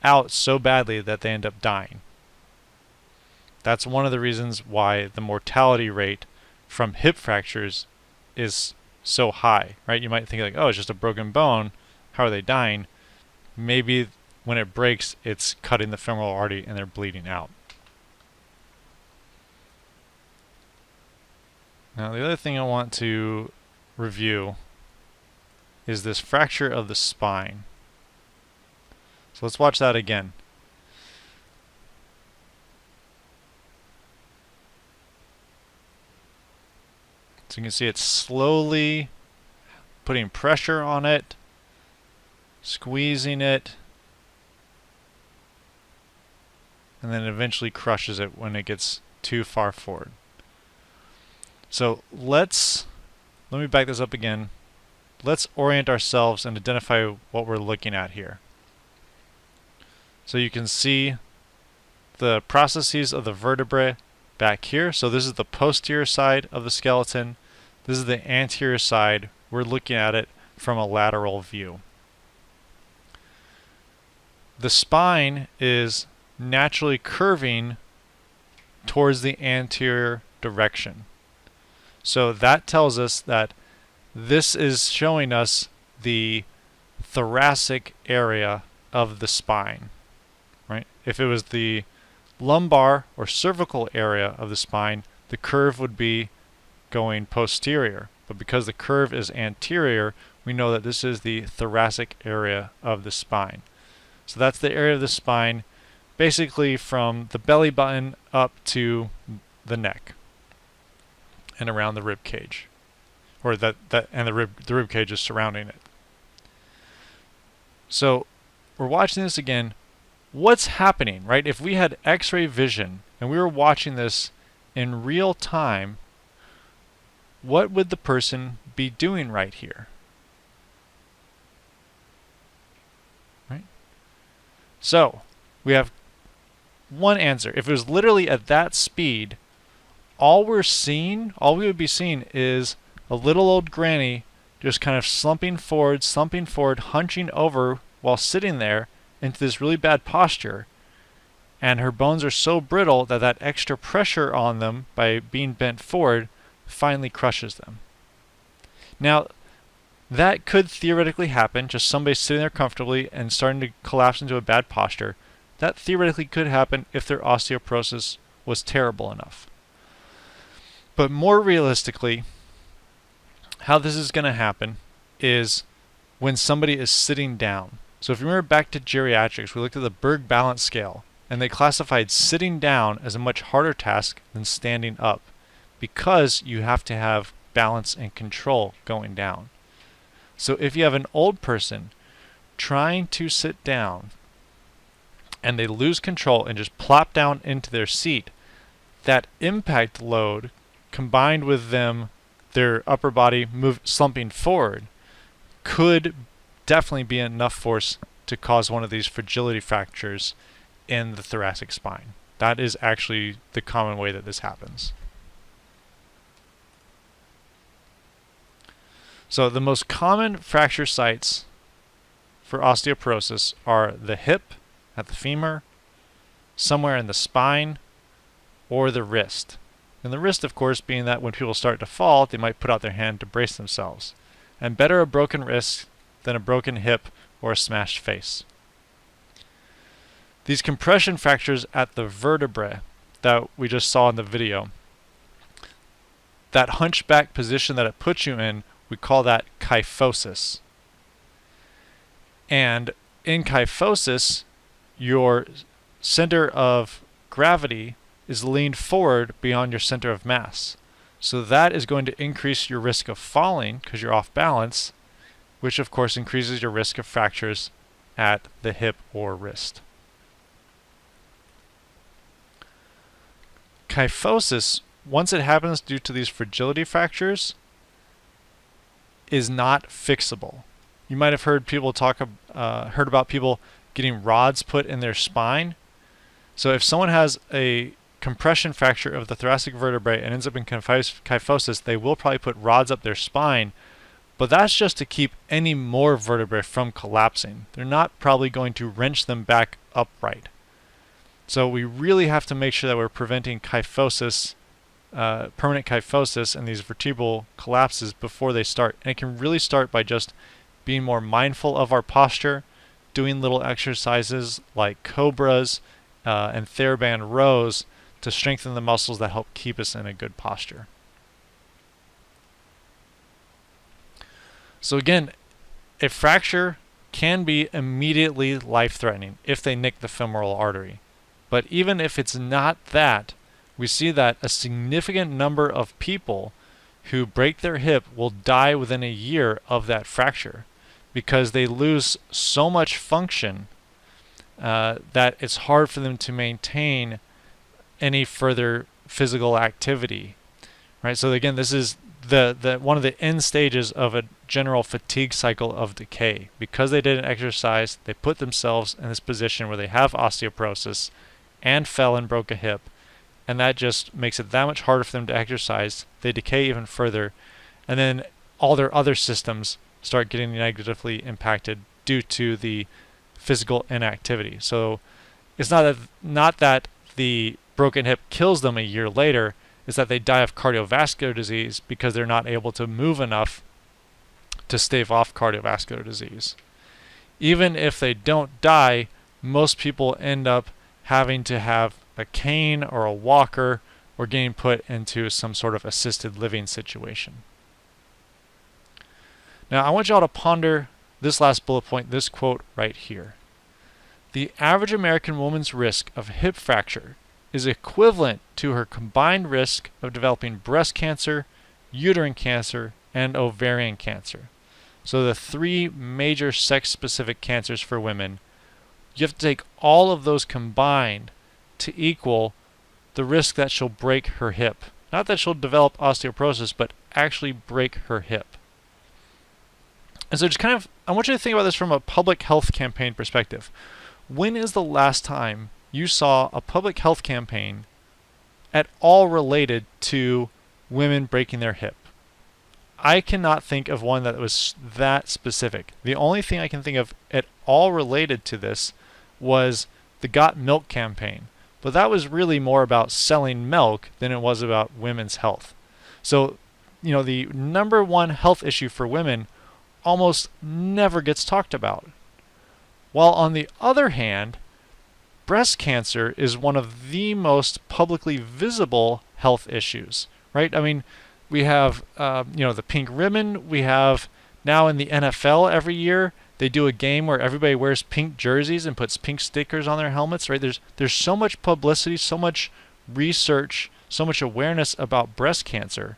out so badly that they end up dying. That's one of the reasons why the mortality rate from hip fractures is so high, right? You might think like, oh, it's just a broken bone. How are they dying? Maybe when it breaks, it's cutting the femoral artery and they're bleeding out. Now, the other thing I want to review is this fracture of the spine. So let's watch that again. So you can see it's slowly putting pressure on it, squeezing it, and then eventually crushes it when it gets too far forward. So let me back this up again. Let's orient ourselves and identify what we're looking at here. So you can see the processes of the vertebrae back here. So this is the posterior side of the skeleton. This is the anterior side. We're looking at it from a lateral view. The spine is naturally curving towards the anterior direction. So that tells us that this is showing us the thoracic area of the spine, right? If it was the lumbar or cervical area of the spine, the curve would be going posterior. But because the curve is anterior, we know that this is the thoracic area of the spine. So that's the area of the spine, basically from the belly button up to the neck and around the rib cage, or the rib cage is surrounding it. So we're watching this again. What's happening, right? If we had X-ray vision and we were watching this in real time, what would the person be doing right here? Right? So we have one answer. If it was literally at that speed, all we would be seeing is a little old granny just kind of slumping forward, hunching over while sitting there into this really bad posture. And her bones are so brittle that that extra pressure on them by being bent forward finally crushes them. Now, that could theoretically happen, just somebody sitting there comfortably and starting to collapse into a bad posture. That theoretically could happen if their osteoporosis was terrible enough. But more realistically, how this is going to happen is when somebody is sitting down. So if you remember back to geriatrics, we looked at the Berg balance scale, and they classified sitting down as a much harder task than standing up because you have to have balance and control going down. So if you have an old person trying to sit down and they lose control and just plop down into their seat, that impact load combined with their upper body slumping forward could definitely be enough force to cause one of these fragility fractures in the thoracic spine. That is actually the common way that this happens. So the most common fracture sites for osteoporosis are the hip, at the femur, somewhere in the spine, or the wrist. And the wrist, of course, being that when people start to fall, they might put out their hand to brace themselves. And better a broken wrist than a broken hip or a smashed face. These compression fractures at the vertebrae that we just saw in the video, that hunchback position that it puts you in, we call that kyphosis. And in kyphosis, your center of gravity is leaned forward beyond your center of mass. So that is going to increase your risk of falling because you're off balance, which of course increases your risk of fractures at the hip or wrist. Kyphosis, once it happens due to these fragility fractures, is not fixable. You might have heard people heard about people getting rods put in their spine. So if someone has a compression fracture of the thoracic vertebrae and ends up in kyphosis, they will probably put rods up their spine, but that's just to keep any more vertebrae from collapsing. They're not probably going to wrench them back upright. So we really have to make sure that we're preventing kyphosis, permanent kyphosis and these vertebral collapses before they start. And it can really start by just being more mindful of our posture, doing little exercises like cobras and TheraBand rows to strengthen the muscles that help keep us in a good posture. So again, a fracture can be immediately life-threatening if they nick the femoral artery. But even if it's not that, we see that a significant number of people who break their hip will die within a year of that fracture because they lose so much function that it's hard for them to maintain any further physical activity, right? So again, this is the one of the end stages of a general fatigue cycle of decay. Because they didn't exercise, they put themselves in this position where they have osteoporosis and fell and broke a hip, and that just makes it that much harder for them to exercise. They decay even further, and then all their other systems start getting negatively impacted due to the physical inactivity. So it's not that the broken hip kills them a year later, is that they die of cardiovascular disease because they're not able to move enough to stave off cardiovascular disease. Even if they don't die, most people end up having to have a cane or a walker or getting put into some sort of assisted living situation. Now I want y'all to ponder this last bullet point, this quote right here. The average American woman's risk of hip fracture is equivalent to her combined risk of developing breast cancer, uterine cancer, and ovarian cancer. So the three major sex-specific cancers for women, you have to take all of those combined to equal the risk that she'll break her hip. Not that she'll develop osteoporosis, but actually break her hip. And so just I want you to think about this from a public health campaign perspective. When is the last time you saw a public health campaign at all related to women breaking their hip? I cannot think of one that was that specific. The only thing I can think of at all related to this was the Got Milk campaign. But that was really more about selling milk than it was about women's health. So, the number one health issue for women almost never gets talked about. While on the other hand, breast cancer is one of the most publicly visible health issues, right? I mean, we have, the pink ribbon, we have Now in the NFL every year, they do a game where everybody wears pink jerseys and puts pink stickers on their helmets, right? There's so much publicity, so much research, so much awareness about breast cancer.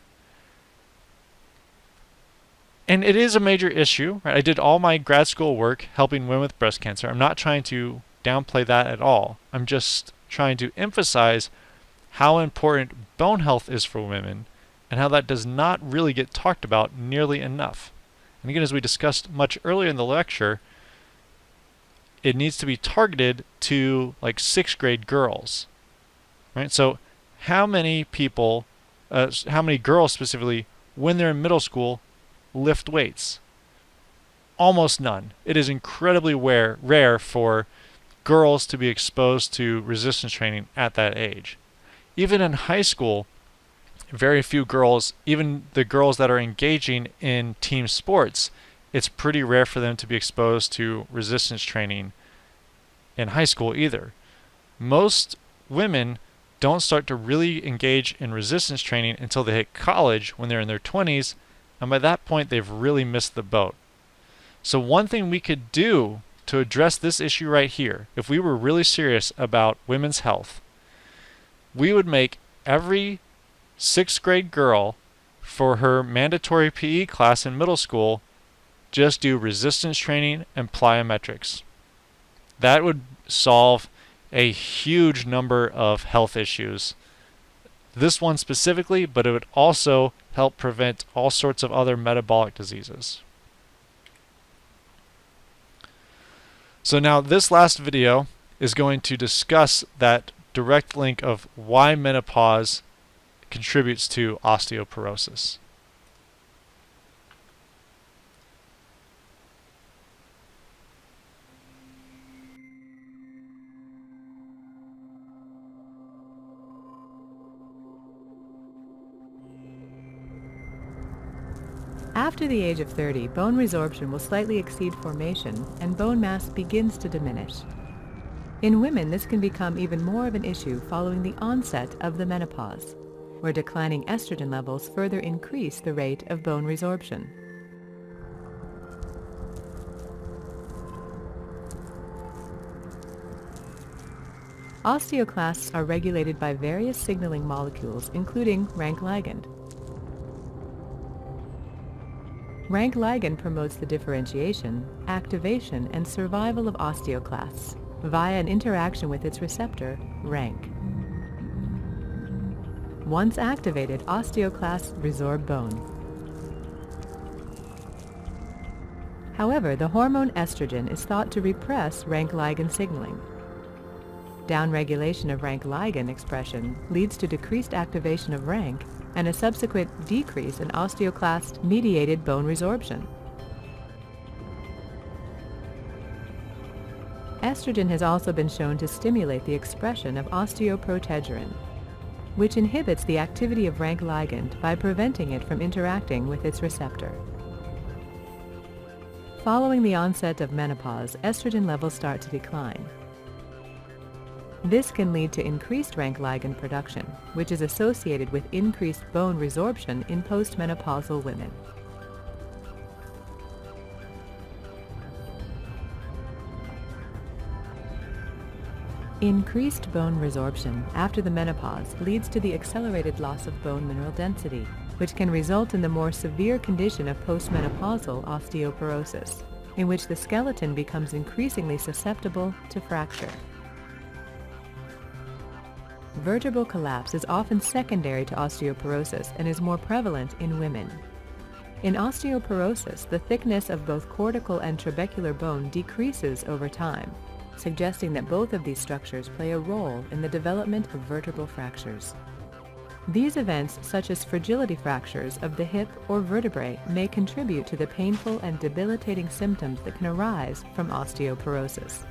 And it is a major issue, right? I did all my grad school work helping women with breast cancer. I'm not trying to downplay that at all. I'm just trying to emphasize how important bone health is for women and how that does not really get talked about nearly enough. And again, as we discussed much earlier in the lecture, it needs to be targeted to like 6th grade girls, right? So how many people, how many girls specifically, when they're in middle school, lift weights? Almost none. It is incredibly rare for girls to be exposed to resistance training at that age. Even in high school, very few girls, even the girls that are engaging in team sports, it's pretty rare for them to be exposed to resistance training in high school either. Most women don't start to really engage in resistance training until they hit college when they're in their 20s, and by that point they've really missed the boat. So one thing we could do to address this issue right here, if we were really serious about women's health, we would make every 6th grade girl for her mandatory PE class in middle school just do resistance training and plyometrics. That would solve a huge number of health issues. This one specifically, but it would also help prevent all sorts of other metabolic diseases. So now this last video is going to discuss that direct link of why menopause contributes to osteoporosis. After the age of 30, bone resorption will slightly exceed formation and bone mass begins to diminish. In women, this can become even more of an issue following the onset of the menopause, where declining estrogen levels further increase the rate of bone resorption. Osteoclasts are regulated by various signaling molecules, including rank ligand. Rank ligand promotes the differentiation, activation, and survival of osteoclasts via an interaction with its receptor, rank. Once activated, osteoclasts resorb bone. However, the hormone estrogen is thought to repress rank ligand signaling. Downregulation of rank ligand expression leads to decreased activation of rank and a subsequent decrease in osteoclast-mediated bone resorption. Estrogen has also been shown to stimulate the expression of osteoprotegerin, which inhibits the activity of rank ligand by preventing it from interacting with its receptor. Following the onset of menopause, estrogen levels start to decline. This can lead to increased rank ligand production, which is associated with increased bone resorption in postmenopausal women. Increased bone resorption after the menopause leads to the accelerated loss of bone mineral density, which can result in the more severe condition of postmenopausal osteoporosis, in which the skeleton becomes increasingly susceptible to fracture. Vertebral collapse is often secondary to osteoporosis and is more prevalent in women. In osteoporosis, the thickness of both cortical and trabecular bone decreases over time, suggesting that both of these structures play a role in the development of vertebral fractures. These events, such as fragility fractures of the hip or vertebrae, may contribute to the painful and debilitating symptoms that can arise from osteoporosis.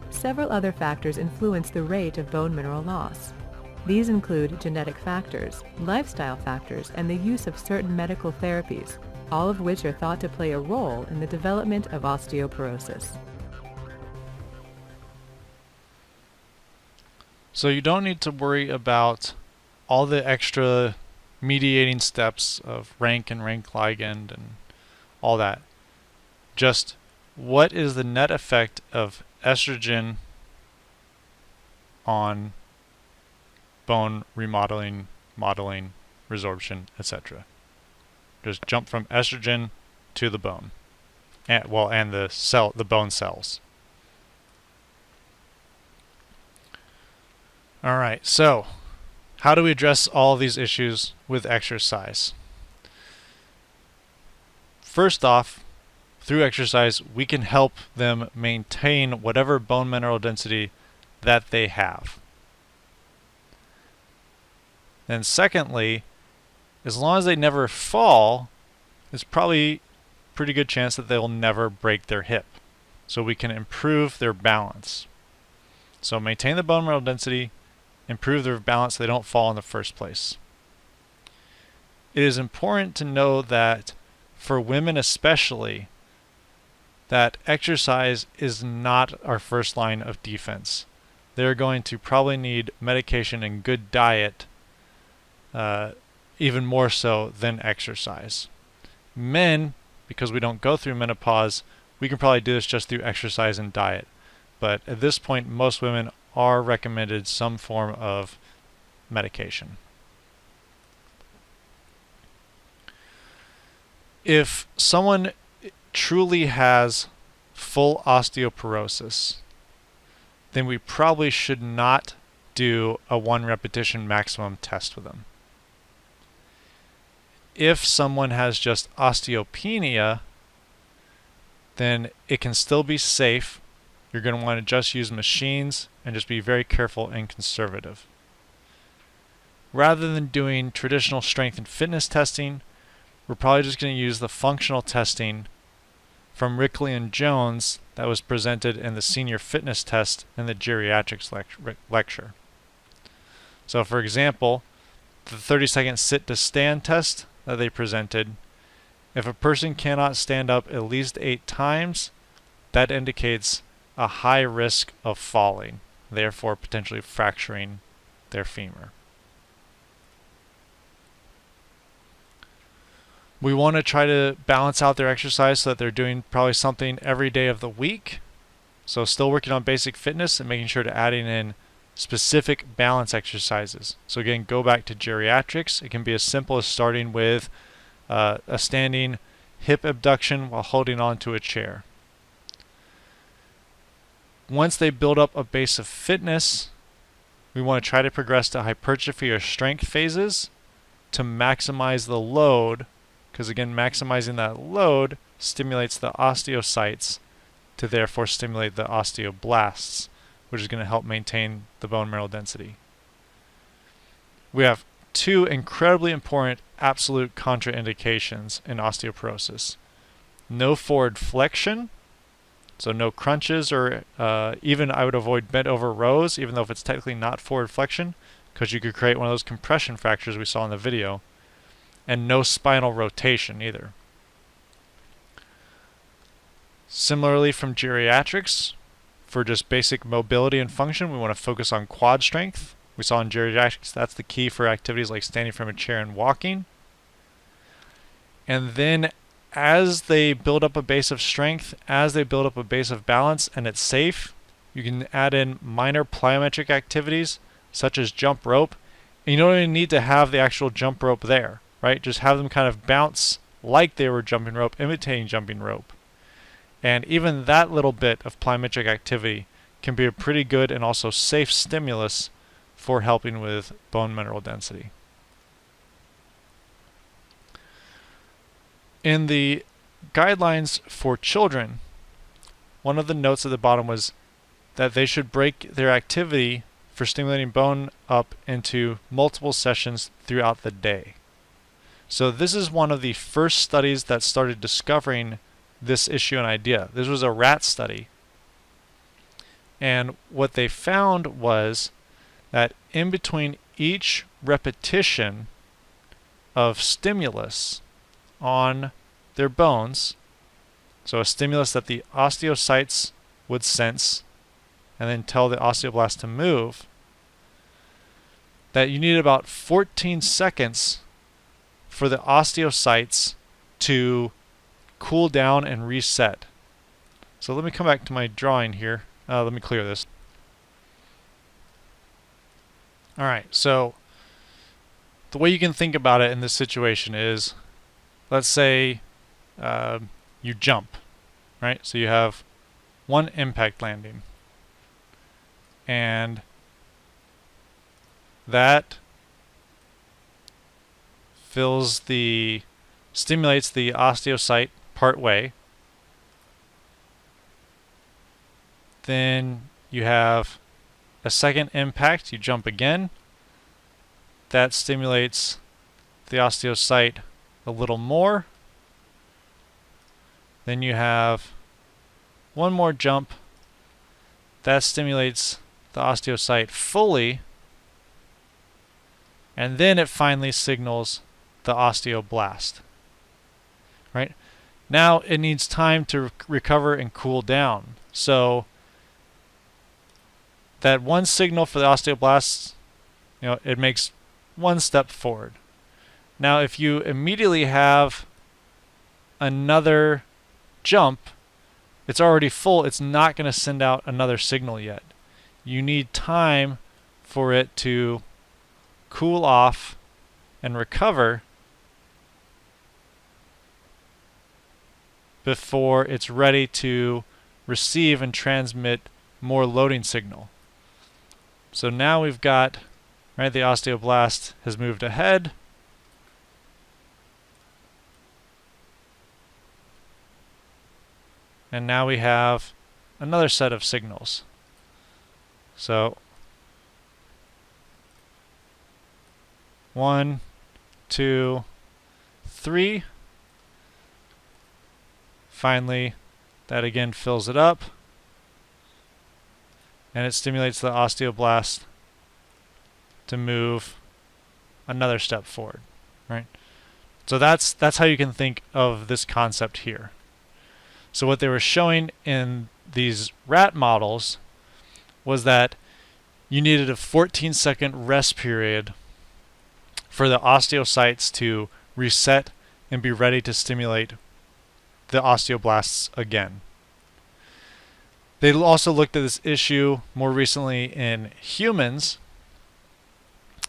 Several other factors influence the rate of bone mineral loss. These include genetic factors, lifestyle factors, and the use of certain medical therapies, all of which are thought to play a role in the development of osteoporosis. So you don't need to worry about all the extra mediating steps of rank and rank ligand and all that. Just what is the net effect of estrogen on bone remodeling, modeling, resorption, etc. Just jump from estrogen to the bone, and the bone cells. All right, so how do we address all these issues with exercise? First off, through exercise, we can help them maintain whatever bone mineral density that they have. Then secondly, as long as they never fall, there's probably a pretty good chance that they'll never break their hip. So we can improve their balance. So maintain the bone mineral density, improve their balance so they don't fall in the first place. It is important to know that for women especially, that exercise is not our first line of defense. They're going to probably need medication and good diet even more so than exercise. Men, because we don't go through menopause, we can probably do this just through exercise and diet. But at this point, most women are recommended some form of medication. If someone truly has full osteoporosis, then we probably should not do a 1 repetition maximum test with them. If someone has just osteopenia, then it can still be safe. You're going to want to just use machines and just be very careful and conservative. Rather than doing traditional strength and fitness testing, we're probably just going to use the functional testing from Rickley and Jones that was presented in the senior fitness test in the geriatrics lecture. So for example, the 30-second sit to stand test that they presented, if a person cannot stand up at least 8 times, that indicates a high risk of falling, therefore potentially fracturing their femur. We want to try to balance out their exercise so that they're doing probably something every day of the week. So still working on basic fitness and making sure to adding in specific balance exercises. So again, go back to geriatrics. It can be as simple as starting with a standing hip abduction while holding on to a chair. Once they build up a base of fitness, we want to try to progress to hypertrophy or strength phases to maximize the load, because again, maximizing that load stimulates the osteocytes to therefore stimulate the osteoblasts, which is going to help maintain the bone mineral density. We have 2 incredibly important absolute contraindications in osteoporosis. No forward flexion, so no crunches, or even I would avoid bent over rows, even though if it's technically not forward flexion, because you could create one of those compression fractures we saw in the video. And no spinal rotation either. Similarly from geriatrics, for just basic mobility and function, we want to focus on quad strength. We saw in geriatrics that's the key for activities like standing from a chair and walking. And then as they build up a base of strength, as they build up a base of balance and it's safe, you can add in minor plyometric activities such as jump rope. And you don't even need to have the actual jump rope there, right? Just have them kind of bounce like they were jumping rope, imitating jumping rope. And even that little bit of plyometric activity can be a pretty good and also safe stimulus for helping with bone mineral density. In the guidelines for children, one of the notes at the bottom was that they should break their activity for stimulating bone up into multiple sessions throughout the day. So this is one of the first studies that started discovering this issue and idea. This was a rat study. And what they found was that in between each repetition of stimulus on their bones, so a stimulus that the osteocytes would sense and then tell the osteoblast to move, that you need about 14 seconds for the osteocytes to cool down and reset. So let me come back to my drawing here. Let me clear this. Alright, so the way you can think about it in this situation is, let's say you jump, right? So you have one impact landing, and that stimulates the osteocyte part way. Then you have a second impact, you jump again. That stimulates the osteocyte a little more. Then you have one more jump. That stimulates the osteocyte fully. And then it finally signals the osteoblast. Right? Now it needs time to recover and cool down. So that one signal for the osteoblasts, it makes one step forward. Now if you immediately have another jump, it's already full, it's not going to send out another signal yet. You need time for it to cool off and recover before it's ready to receive and transmit more loading signal. So now we've got, right, the osteoblast has moved ahead. And now we have another set of signals. So 1, 2, 3. Finally, that again fills it up, and it stimulates the osteoblast to move another step forward, right? So that's how you can think of this concept here. So what they were showing in these rat models was that you needed a 14-second rest period for the osteocytes to reset and be ready to stimulate the osteoblasts again. They also looked at this issue more recently in humans,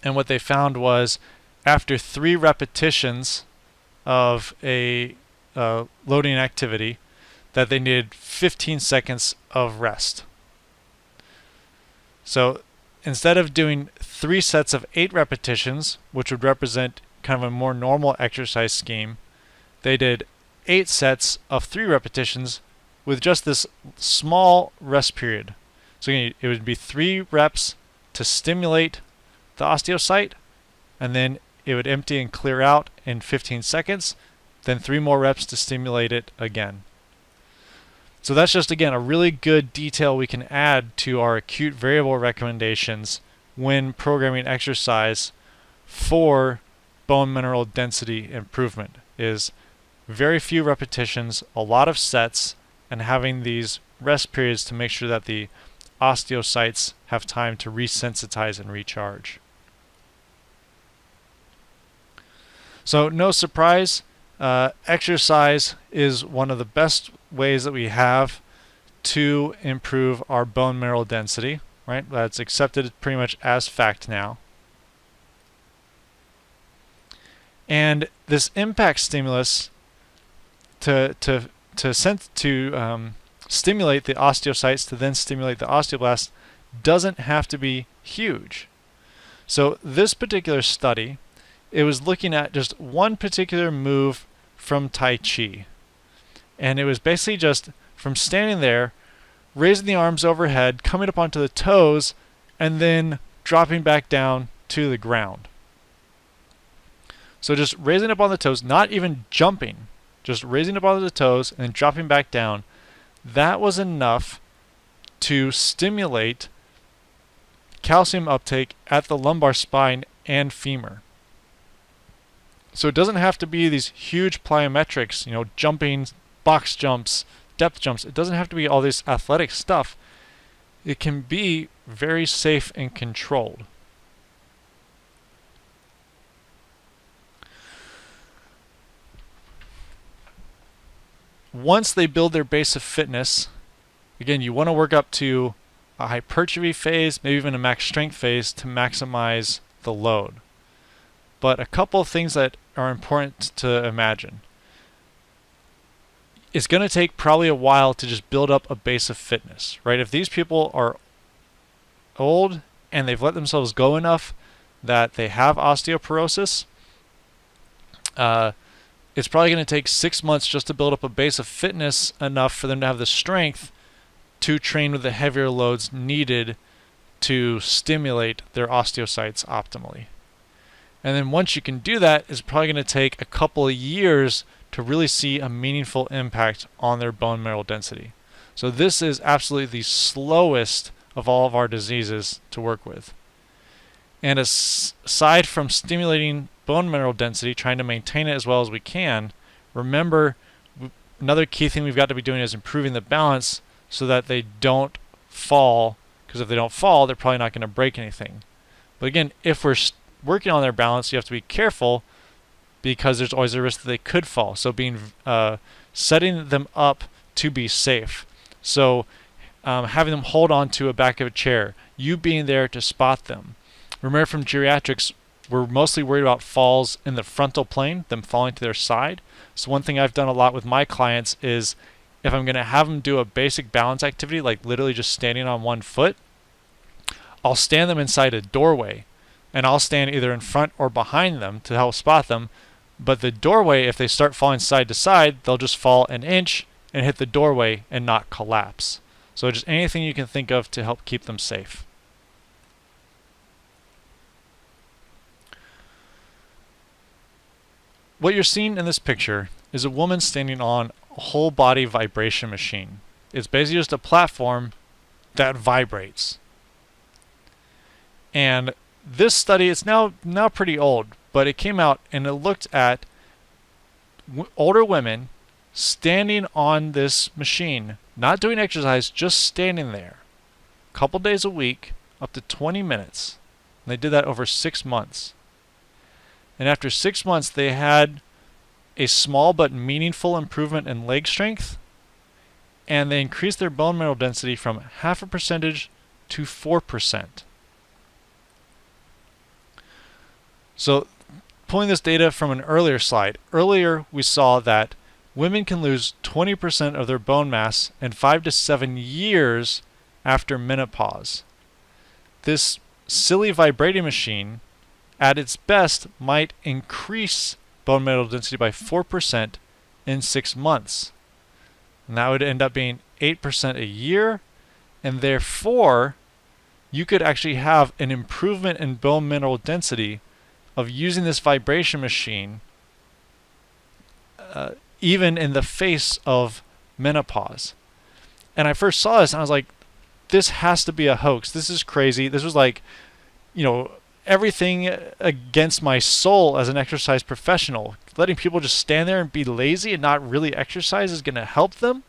and what they found was after 3 repetitions of a loading activity, that they needed 15 seconds of rest. So instead of doing 3 sets of 8 repetitions, which would represent kind of a more normal exercise scheme, they did 8 sets of 3 repetitions with just this small rest period. So it would be 3 reps to stimulate the osteocyte, and then it would empty and clear out in 15 seconds, then 3 more reps to stimulate it again. So that's just, again, a really good detail we can add to our acute variable recommendations when programming exercise for bone mineral density improvement, is very few repetitions, a lot of sets, and having these rest periods to make sure that the osteocytes have time to resensitize and recharge. So no surprise, exercise is one of the best ways that we have to improve our bone mineral density, right? That's accepted pretty much as fact now. And this impact stimulus to stimulate the osteocytes to then stimulate the osteoblasts doesn't have to be huge. So this particular study, it was looking at just one particular move from Tai Chi. And it was basically just from standing there, raising the arms overhead, coming up onto the toes, and then dropping back down to the ground. So just raising up on the toes, not even jumping, just raising up on the toes and then dropping back down. That was enough to stimulate calcium uptake at the lumbar spine and femur. So it doesn't have to be these huge plyometrics, jumping, box jumps, depth jumps. It doesn't have to be all this athletic stuff. It can be very safe and controlled. once they build their base of fitness, again, you want to work up to a hypertrophy phase, maybe even a max strength phase to maximize the load. But a couple of things that are important to imagine. It's going to take probably a while to just build up a base of fitness, right? If these people are old and they've let themselves go enough that they have osteoporosis, it's probably going to take 6 months just to build up a base of fitness enough for them to have the strength to train with the heavier loads needed to stimulate their osteocytes optimally. And then once you can do that, it's probably going to take a couple of years to really see a meaningful impact on their bone mineral density. So this is absolutely the slowest of all of our diseases to work with. And aside from stimulating bone mineral density, trying to maintain it as well as we can, remember another key thing we've got to be doing is improving the balance so that they don't fall, because if they don't fall, they're probably not going to break anything. But again, if we're working on their balance, you have to be careful because there's always a risk that they could fall. So setting them up to be safe. So having them hold on to a back of a chair, you being there to spot them. Remember from geriatrics, we're mostly worried about falls in the frontal plane, them falling to their side. So one thing I've done a lot with my clients is if I'm going to have them do a basic balance activity, like literally just standing on one foot, I'll stand them inside a doorway. And I'll stand either in front or behind them to help spot them. But the doorway, if they start falling side to side, they'll just fall an inch and hit the doorway and not collapse. So just anything you can think of to help keep them safe. What you're seeing in this picture is a woman standing on a whole body vibration machine. It's basically just a platform that vibrates. And this study, it's now pretty old, but it came out and it looked at older women standing on this machine, not doing exercise, just standing there, a couple days a week, up to 20 minutes. And they did that over 6 months. And after 6 months, they had a small but meaningful improvement in leg strength, and they increased their bone mineral density from 0.5% to 4%. So pulling this data from an earlier slide, earlier we saw that women can lose 20% of their bone mass in 5 to 7 years after menopause. This silly vibrating machine, at its best, might increase bone mineral density by 4% in 6 months. And that would end up being 8% a year, and therefore you could actually have an improvement in bone mineral density of using this vibration machine even in the face of menopause. And I first saw this and I was like, this has to be a hoax. This is crazy. This was like, everything against my soul as an exercise professional. Letting people just stand there and be lazy and not really exercise is going to help them.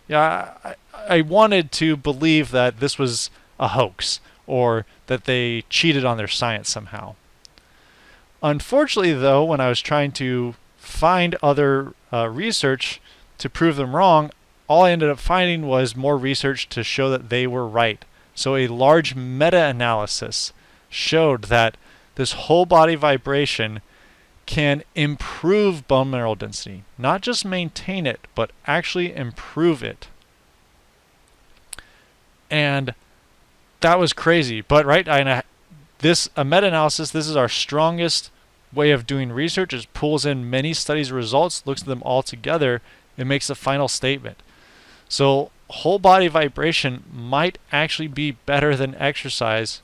Yeah, I wanted to believe that this was a hoax or that they cheated on their science somehow. Unfortunately, though, when I was trying to find other research to prove them wrong, all I ended up finding was more research to show that they were right. So a large meta-analysis showed that this whole body vibration can improve bone mineral density. Not just maintain it, but actually improve it. And that was crazy. But right, a meta-analysis, this is our strongest way of doing research. It pulls in many studies' results, looks at them all together, and makes a final statement. So whole body vibration might actually be better than exercise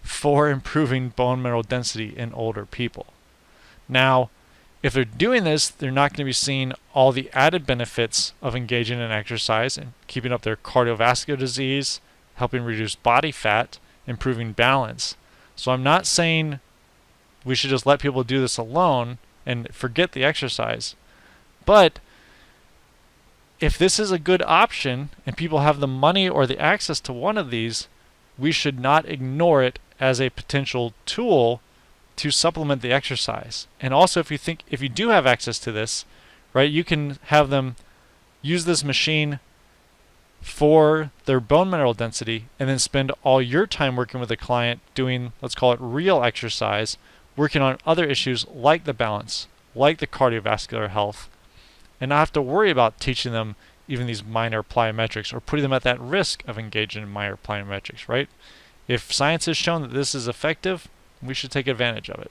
for improving bone mineral density in older people. Now, if they're doing this, they're not going to be seeing all the added benefits of engaging in exercise and keeping up their cardiovascular disease, helping reduce body fat, improving balance. So I'm not saying we should just let people do this alone and forget the exercise. But if this is a good option and people have the money or the access to one of these, we should not ignore it as a potential tool to supplement the exercise. And also, if you do have access to this, right, you can have them use this machine for their bone mineral density, and then spend all your time working with the client doing, let's call it real exercise, working on other issues like the balance, like the cardiovascular health, and not have to worry about teaching them even these minor plyometrics or putting them at that risk of engaging in minor plyometrics, right? If science has shown that this is effective, we should take advantage of it.